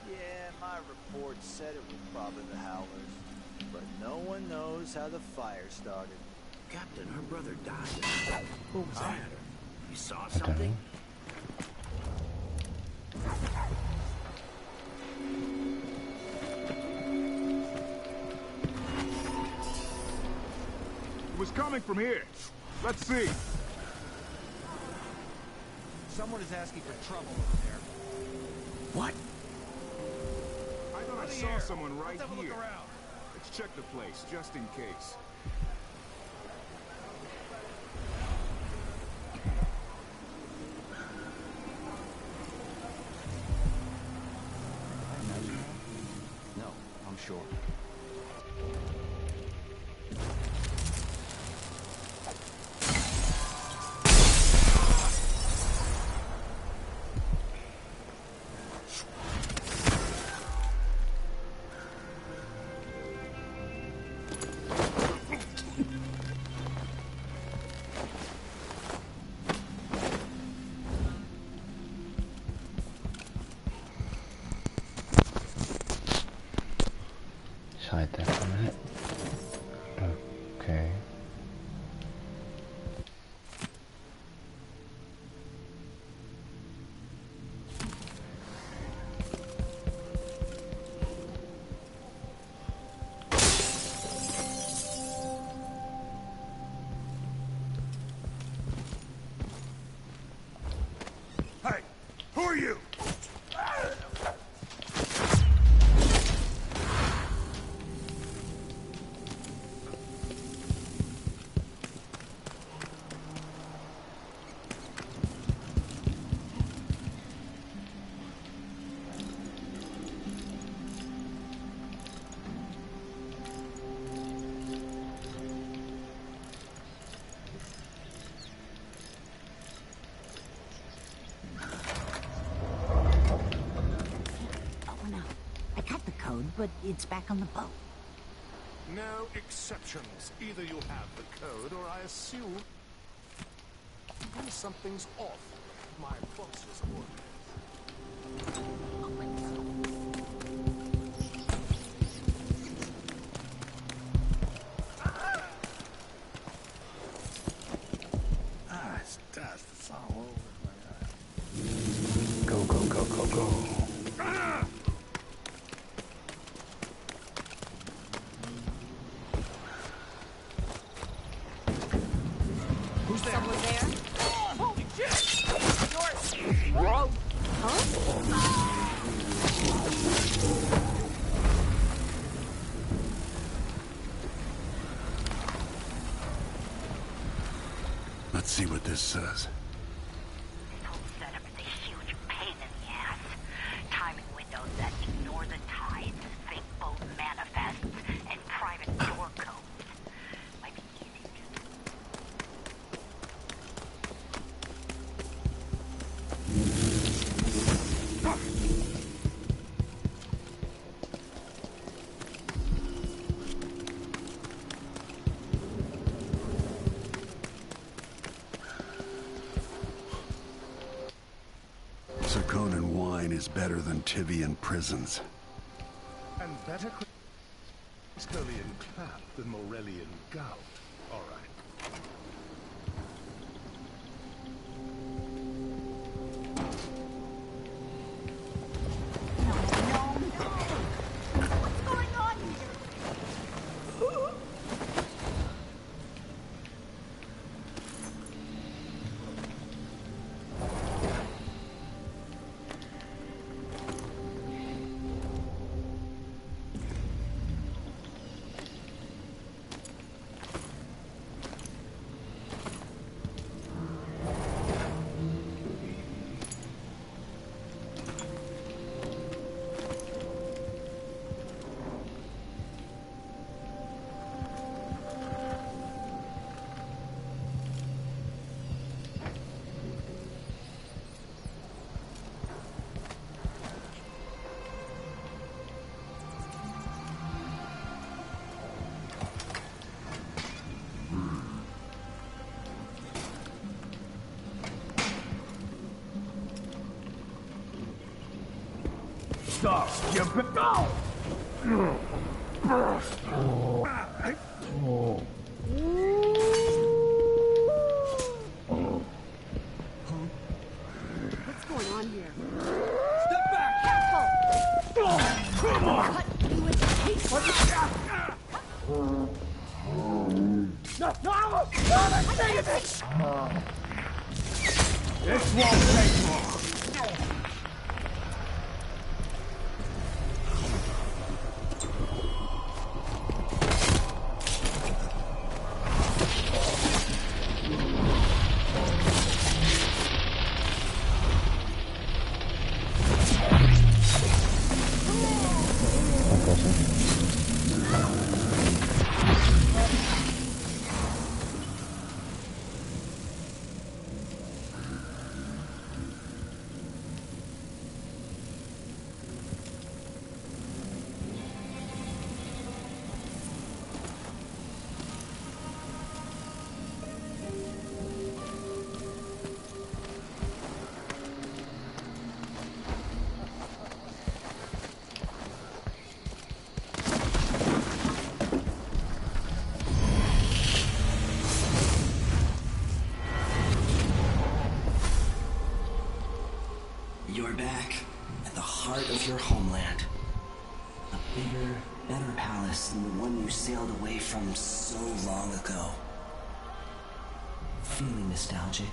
Yeah, my report said it was probably the Howlers. But no one knows how the fire started. Captain, her brother died. What was that? You saw I don't something? know. It was coming from here. Let's see. Someone is asking for trouble over there. What? I thought I saw someone right here. Let's check the place, just in case. No, I'm sure. Hide there for a minute. Okay. Hey, who are you? but it's back on the boat. No exceptions. Either you have the code, or I assume something's off. My boss's orders. It's dust. It's all over my Go, go, go, go, go. Who's there? Someone there? Holy shit! Whoa! Huh? Let's see what this says. This whole setup is a huge pain in the ass. Timing windows that ignore the tides, fake boat manifests, and private door codes. Might be easy to Sarkonan wine is better than Tivian prisons. And better Criscolian clap than Morellian gout. All right. What's going on here? Stop! You go! What's going on here? Step back! Careful! Come on! Cut me with the teeth. This won't take long. You're back at the heart of your homeland. A bigger, better palace than the one you sailed away from so long ago. Feeling nostalgic?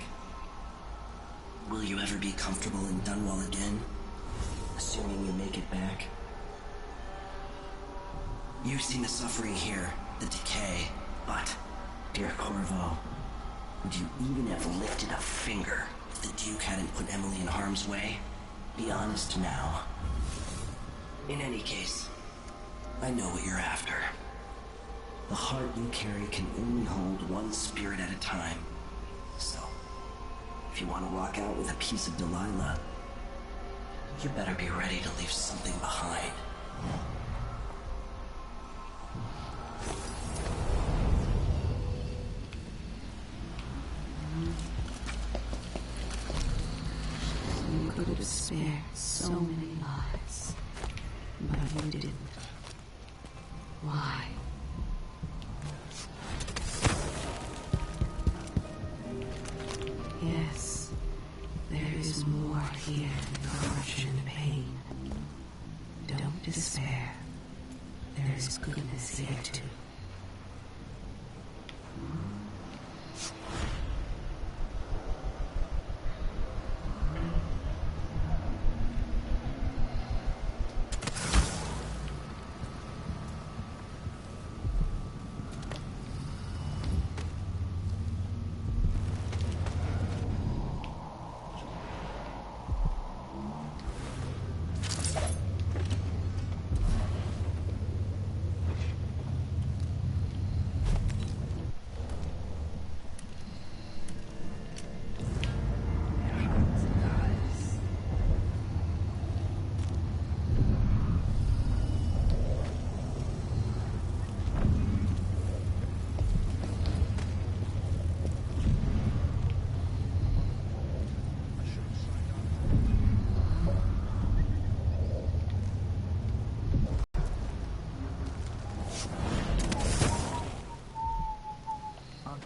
Will you ever be comfortable in Dunwall again? Assuming you make it back? You've seen the suffering here, the decay, but, dear Corvo, would you even have lifted a finger if the Duke hadn't put Emily in harm's way? Be honest now. In any case, I know what you're after. The heart you carry can only hold one spirit at a time. So, if you want to walk out with a piece of Delilah, you better be ready to leave something behind. could have spared so many lives, but you didn't. Why? Yes, there is more here than corruption and pain. Don't despair. There is goodness here too.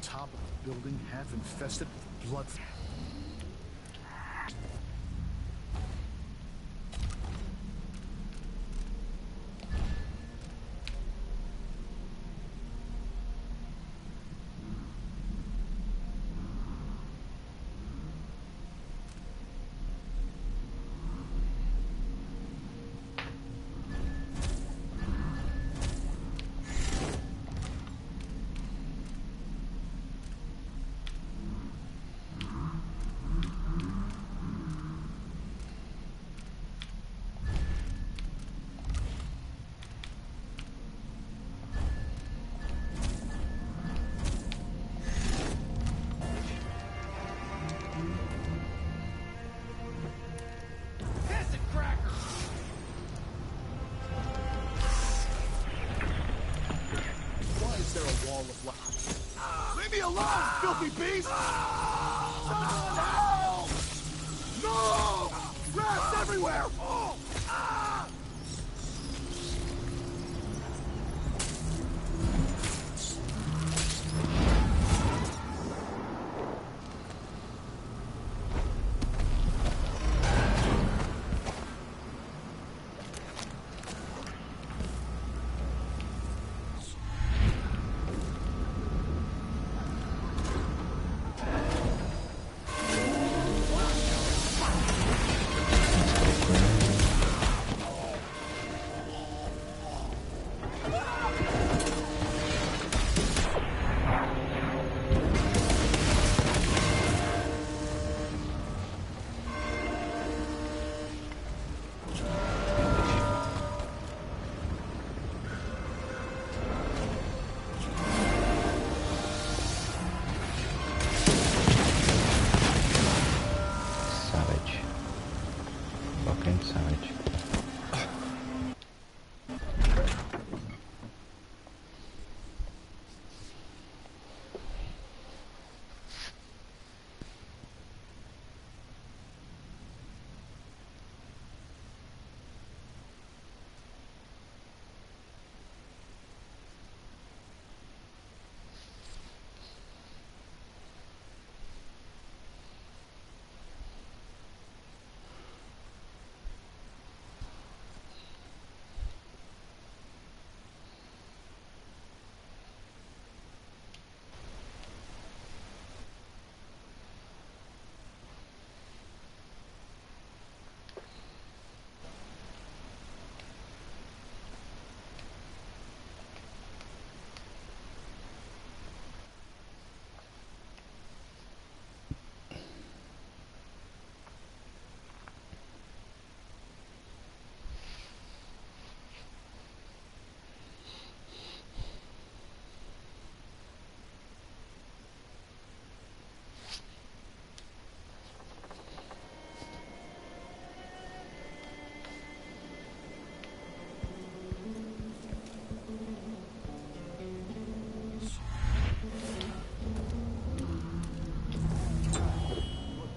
Top of the building, half infested with blood. Leave me alone, filthy beast! Someone help! No! Rats everywhere!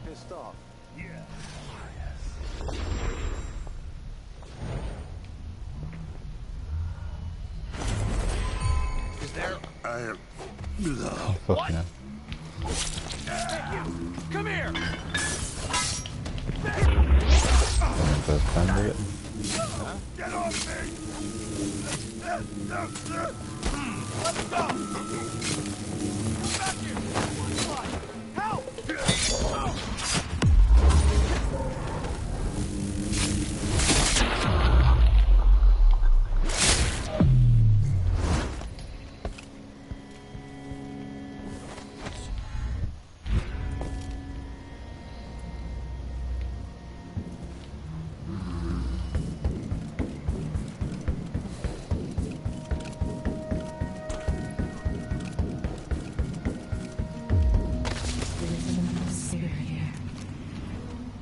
Pissed off. Yeah. Oh, fucking hell. Come here! Both hands of it. Get off me! Let's go! Come back here! Help!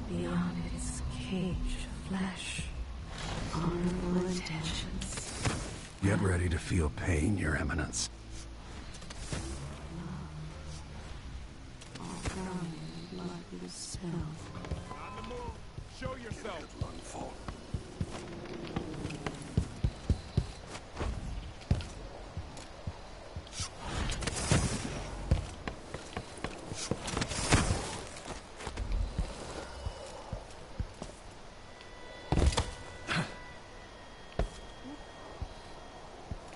Beyond its cage of flesh, honorable intentions. Get ready to feel pain, Your Eminence. All from blood was spilled. On the move! Show yourself!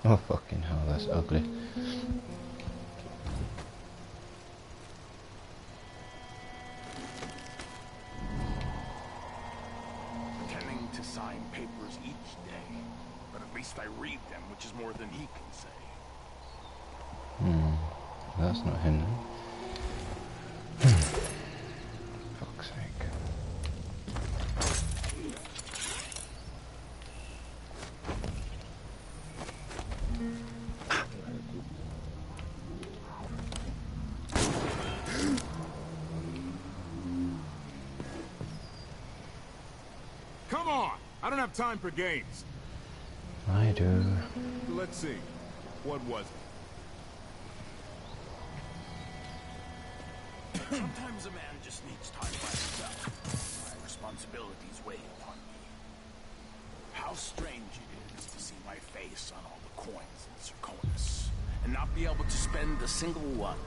Oh fucking hell, that's ugly. Pretending to sign papers each day, but at least I read them, which is more than he can say. That's not him then. Fuck's sake. Come on! I don't have time for games. I do. Let's see. What was it? Sometimes a man just needs time by himself. My responsibilities weigh upon me. How strange it is to see my face on all the coins in Serconis, and not be able to spend a single one.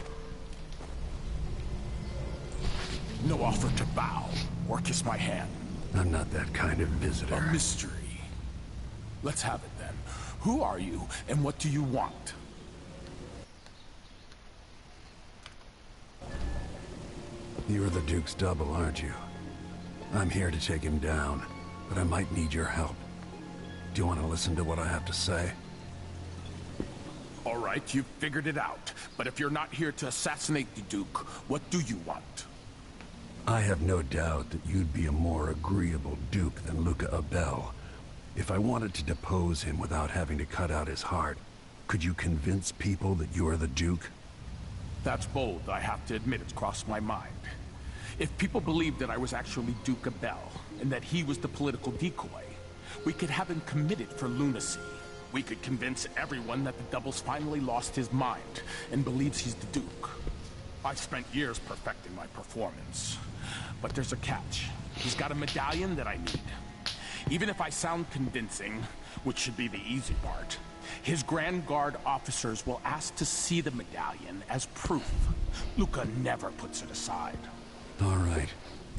No offer to bow or kiss my hand. I'm not that kind of visitor. A mystery. Let's have it then. Who are you, and what do you want? You're the Duke's double, aren't you? I'm here to take him down, but I might need your help. Do you want to listen to what I have to say? All right, you've figured it out. But if you're not here to assassinate the Duke, what do you want? I have no doubt that you'd be a more agreeable Duke than Luca Abel. If I wanted to depose him without having to cut out his heart, could you convince people that you are the Duke? That's bold, I have to admit it's crossed my mind. If people believed that I was actually Duke Abel, and that he was the political decoy, we could have him committed for lunacy. We could convince everyone that the Double's finally lost his mind, and believes he's the Duke. I've spent years perfecting my performance. But there's a catch. He's got a medallion that I need. Even if I sound convincing, which should be the easy part, his Grand Guard officers will ask to see the medallion as proof. Luca never puts it aside. All right.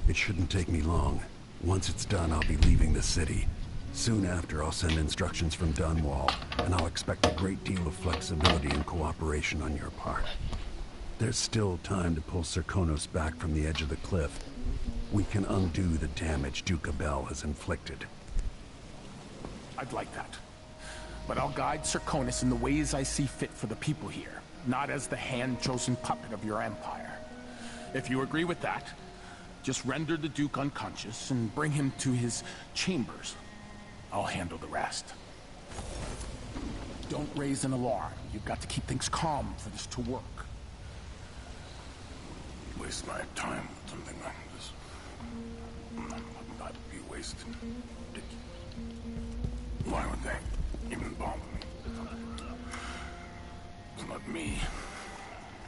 It shouldn't take me long. Once it's done, I'll be leaving the city. Soon after, I'll send instructions from Dunwall, and I'll expect a great deal of flexibility and cooperation on your part. There's still time to pull Serconos back from the edge of the cliff. We can undo the damage Duke Abel has inflicted. I'd like that. But I'll guide Serconis in the ways I see fit for the people here, not as the hand-chosen puppet of your empire. If you agree with that, just render the Duke unconscious and bring him to his chambers. I'll handle the rest. Don't raise an alarm. You've got to keep things calm for this to work. Waste my time with something like this. Not be wasted. Why would they even bother me? It's not me.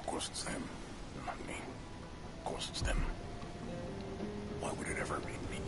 Of course it's them. Not me. Of course it's them. Why would it ever be me?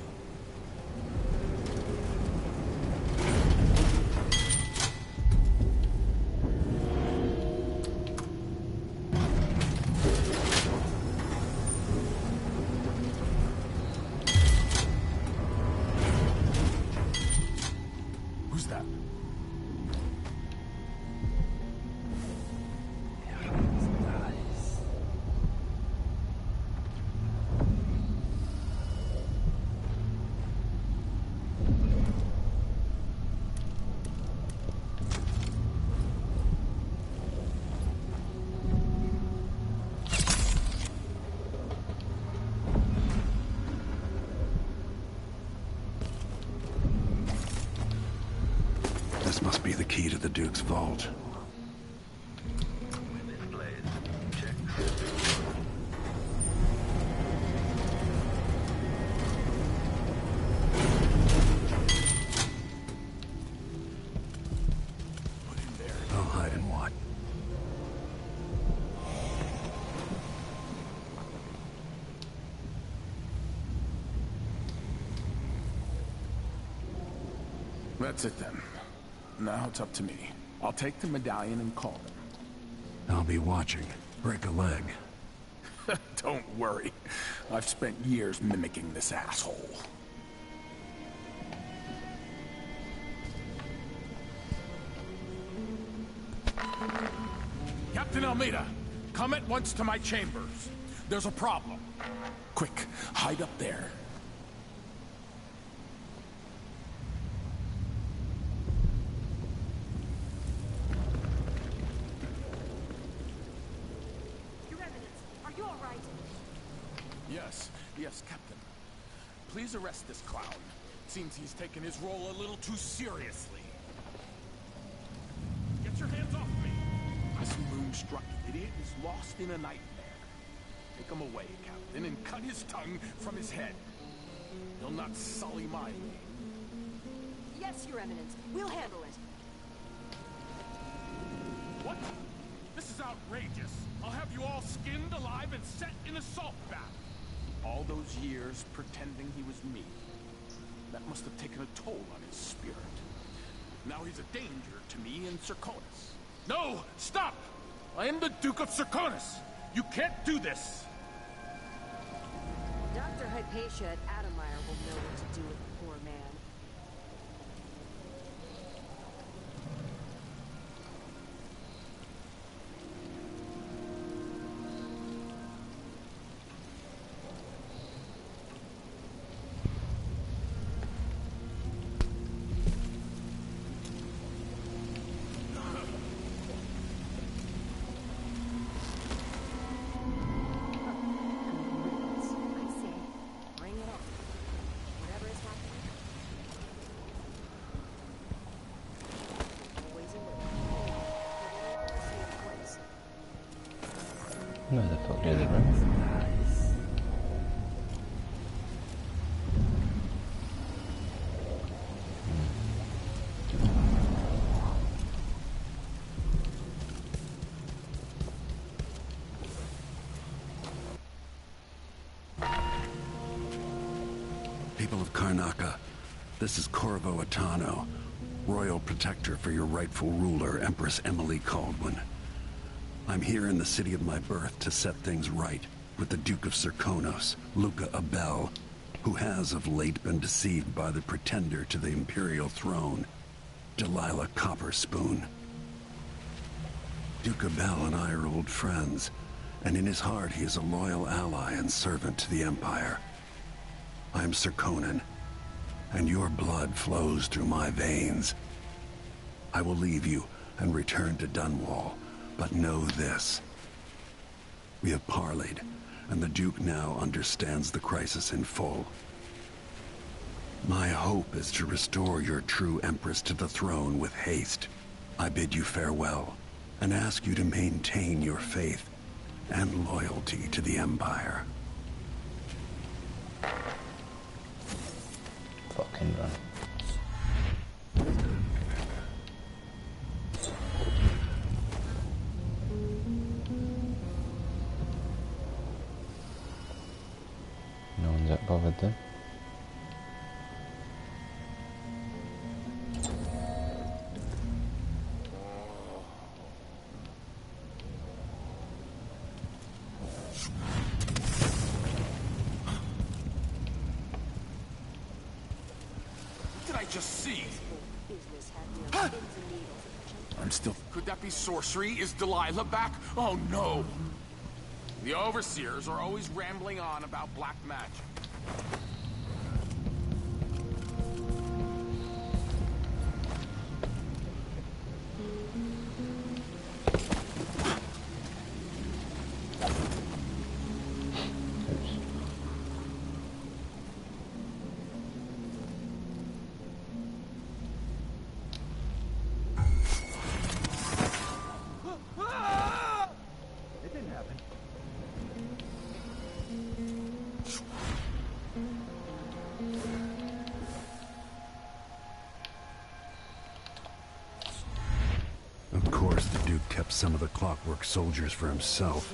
be the key to the Duke's vault. I'll hide and watch. That's it then. Now it's up to me. I'll take the medallion and call them. I'll be watching. Break a leg. Don't worry. I've spent years mimicking this asshole. Captain Almeida, come at once to my chambers. There's a problem. Quick, hide up there. Yes, Captain. Please arrest this clown. Seems he's taken his role a little too seriously. Get your hands off me! This moonstruck idiot is lost in a nightmare. Take him away, Captain, and cut his tongue from his head. He'll not sully my name. Yes, Your Eminence. We'll handle it. What? This is outrageous. I'll have you all skinned alive and set in a salt bath. All those years pretending he was me. That must have taken a toll on his spirit. Now he's a danger to me and Serkonis. No! Stop! I am the Duke of Serkonis! You can't do this! Dr. Hypatia at Adamire will know what to do with the poor man. No, the fuck did it, right? People of Karnaca, this is Corvo Atano, Royal Protector for your rightful ruler, Empress Emily Caldwin. I'm here in the city of my birth to set things right with the Duke of Serkonos, Luca Abel, who has of late been deceived by the pretender to the imperial throne, Delilah Copperspoon. Duke Abel and I are old friends, and in his heart he is a loyal ally and servant to the Empire. I am Serkonan, and your blood flows through my veins. I will leave you and return to Dunwall. But know this. We have parleyed, and the Duke now understands the crisis in full. My hope is to restore your true Empress to the throne with haste. I bid you farewell, and ask you to maintain your faith and loyalty to the Empire. Fucking run. No one's that bothered then. What did I just see? I'm still... Could that be sorcery? Is Delilah back? Oh no! The Overseers are always rambling on about black magic. up some of the Clockwork soldiers for himself.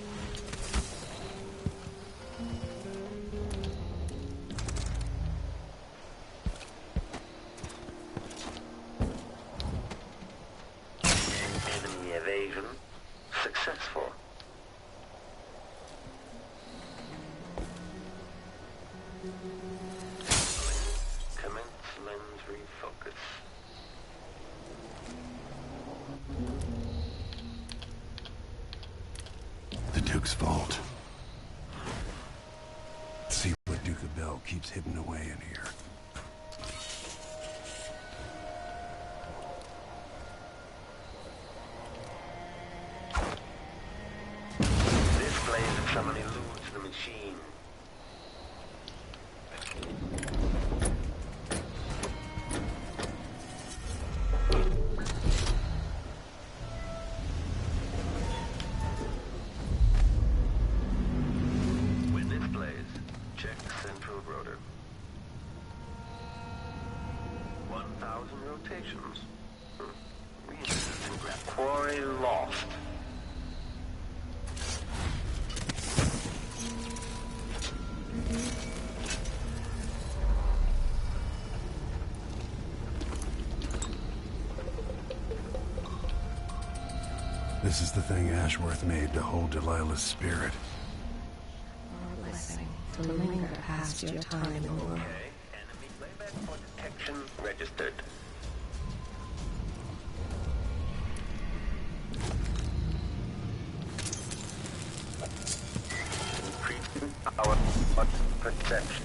Enemy evasion successful. Commence lens refocus. The Duke's vault. Let's see what Duke of Bell keeps hidden away in here. Displays of someone eludes the machine. When displays, check central rotor. 1,000 rotations. Quarry lost. This is the thing Ashworth made to hold Delilah's spirit. Our blessing to linger past your time, Lord. Enemy playback for detection registered. Increasing power for perception.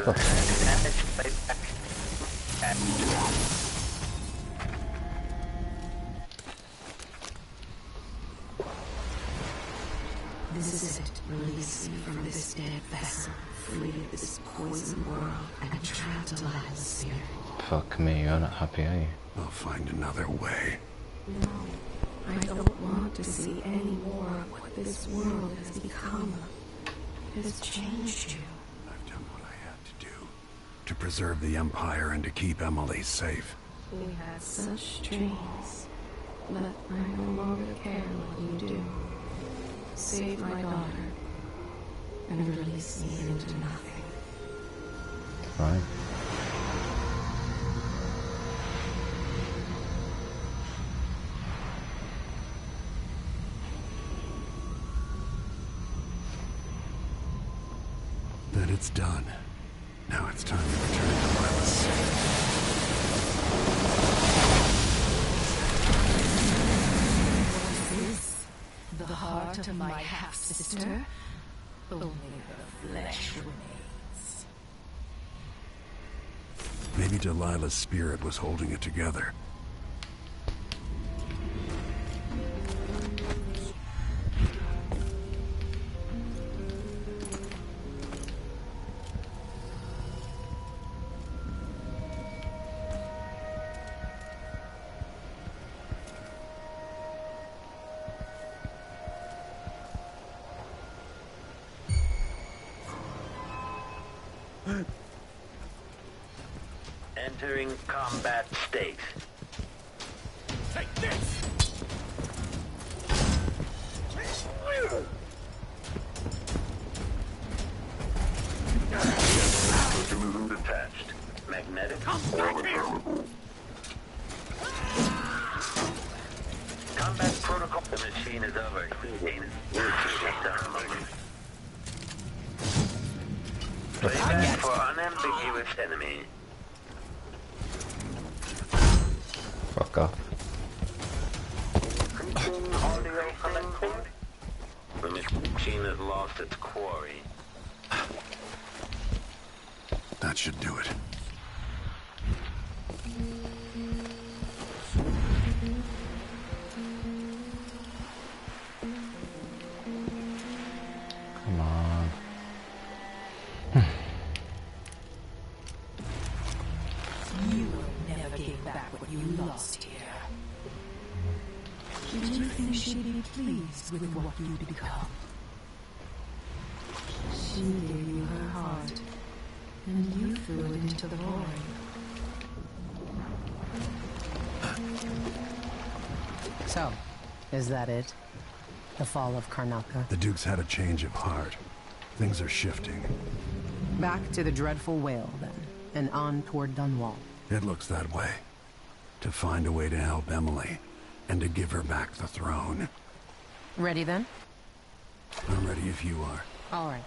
Damage playback. This is it. Release me from this dead vessel. Free this poison world and trap Delilah's spirit. Fuck me, you're not happy, are you? I'll find another way. No, I don't want to see any more of what this world has become. It has changed you. I've done what I had to do. To preserve the Empire and to keep Emily safe. We had such dreams, but I no longer care what you do. Save my daughter, and release me into nothing. Fine. Then it's done. Now it's time to return to Delilah's. The heart of my half-sister? Only her flesh remains. Maybe Delilah's spirit was holding it together. Entering combat state. Take this! Removed attached. Magnetic. Combat protocol. The machine is overheating. Take down a moment. Playback for unambiguous enemy. Fuck off. Audio connecting. The machine has lost its quarry. That should do it. Come on. You will never give back what you lost here. Did you think she'd be pleased with what you'd become? She gave you her heart, And you threw it into the void. So, is that it? The fall of Karnaca? The Duke's had a change of heart. Things are shifting. Back to the dreadful whale, then, and on toward Dunwall. It looks that way. To find a way to help Emily, and to give her back the throne. Ready, then? I'm ready if you are. All right.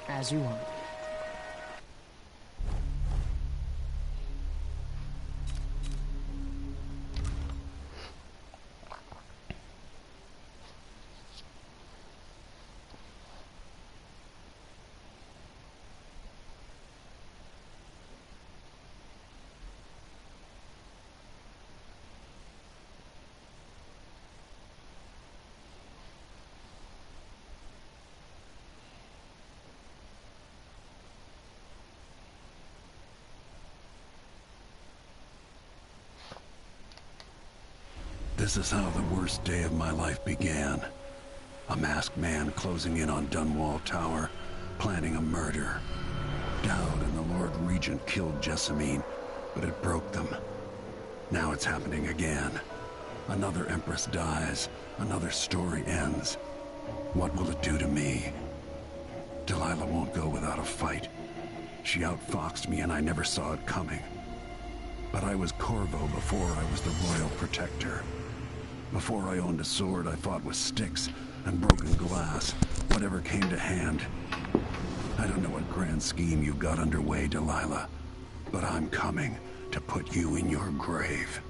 As you want. This is how the worst day of my life began. A masked man closing in on Dunwall Tower, planning a murder. Dowd and the Lord Regent killed Jessamine, but it broke them. Now it's happening again. Another Empress dies, another story ends. What will it do to me? Delilah won't go without a fight. She outfoxed me and I never saw it coming. But I was Corvo before I was the Royal Protector. Before I owned a sword, I fought with sticks and broken glass, whatever came to hand. I don't know what grand scheme you've got underway, Delilah, but I'm coming to put you in your grave.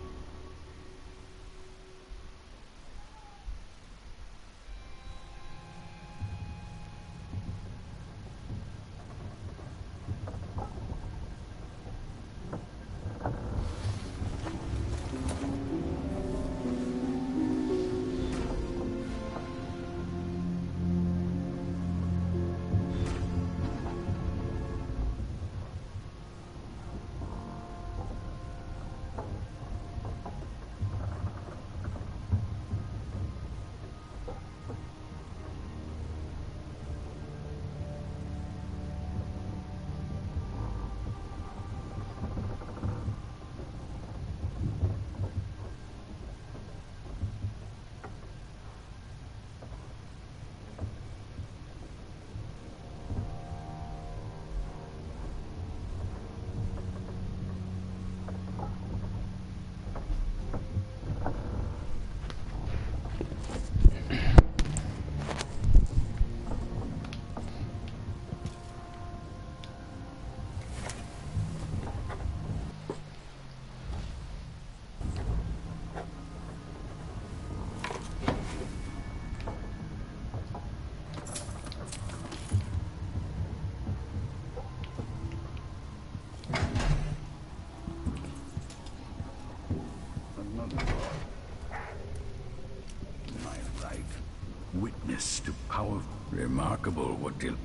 Witness to power. Remarkable what did.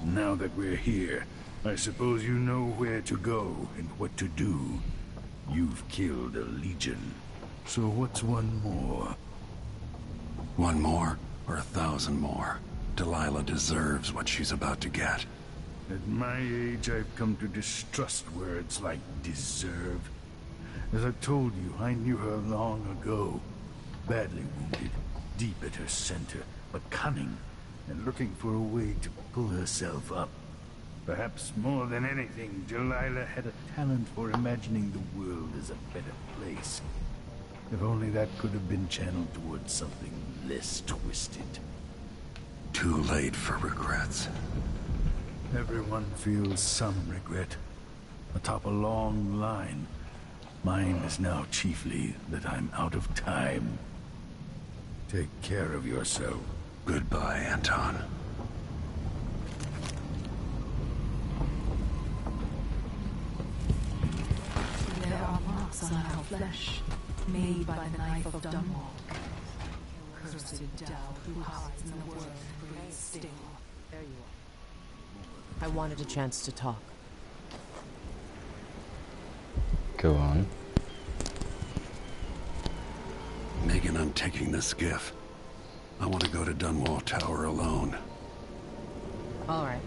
Now that we're here, I suppose you know where to go and what to do. You've killed a legion. So what's one more? One more, or 1,000 more. Delilah deserves what she's about to get. At my age, I've come to distrust words like deserve. As I told you, I knew her long ago. Badly wounded, deep at her center, but cunning, and looking for a way to pull herself up. Perhaps more than anything, Delilah had a talent for imagining the world as a better place. If only that could have been channeled towards something less twisted. Too late for regrets. Everyone feels some regret, atop a long line. Mine is now chiefly that I'm out of time. Take care of yourself. Goodbye, Anton. There are marks on our flesh, made by the knife of Dunwall. Cursed Dowd who hides in the world breathes still. There you are. I wanted a chance to talk. Go on. Megan, I'm taking the skiff. I want to go to Dunwall Tower alone. All right.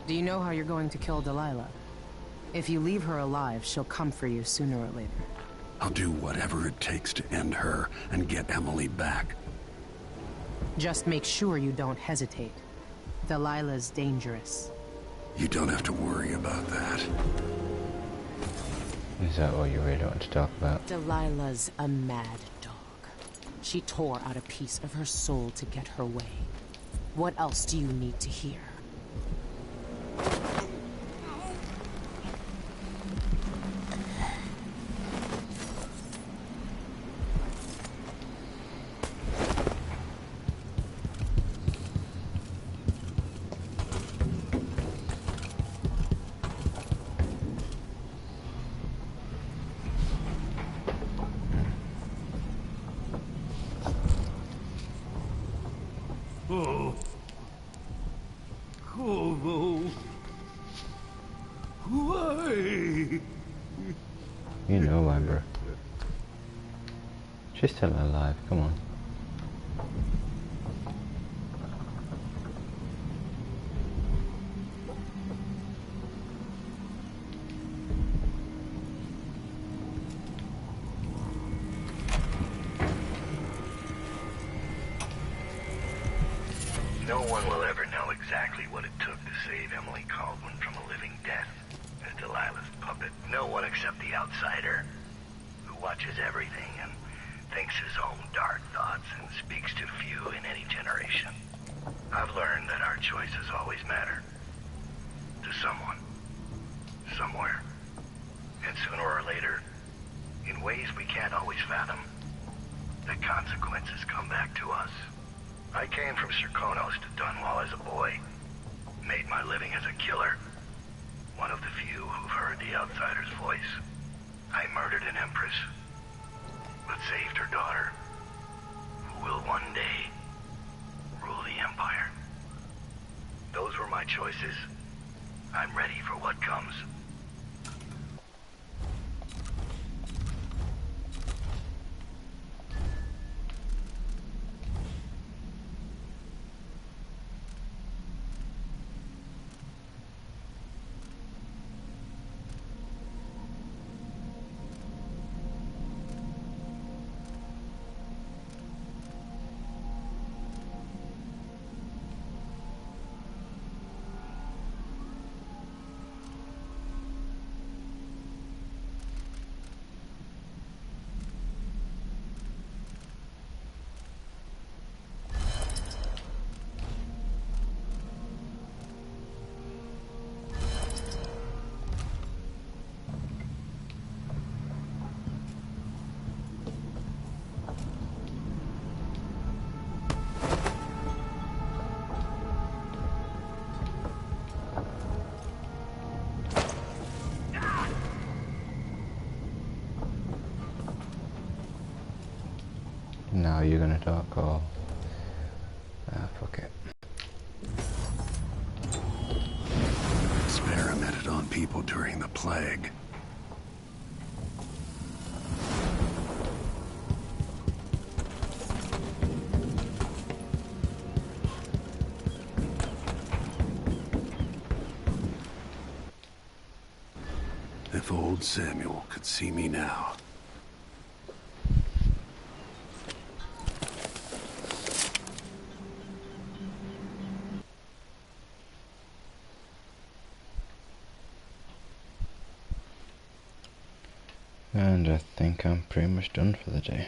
Do you know how you're going to kill Delilah? If you leave her alive, she'll come for you sooner or later. I'll do whatever it takes to end her and get Emily back. Just make sure you don't hesitate. Delilah's dangerous. You don't have to worry about that. Is that what you really want to talk about? Delilah's a mad dog. She tore out a piece of her soul to get her way. What else do you need to hear? Oh. Corvo. Why? You know, Amber. She's still alive, come on. No one will ever know exactly what it took to save Emily Caldwin from a living death as Delilah's puppet. No one except the outsider, who watches everything and thinks his own dark thoughts and speaks to few in any generation. I've learned that our choices always matter. To someone. Somewhere. And sooner or later, in ways we can't always fathom, the consequences come back to us. I came from Serkonos to Dunwall as a boy. Made my living as a killer. One of the few who've heard the outsider's voice. I murdered an empress, but saved her daughter, who will one day rule the empire. Those were my choices. I'm ready for what comes. Now you're gonna talk, or fuck it. Experimented on people during the plague. If old Samuel could see me now. And I think I'm pretty much done for the day.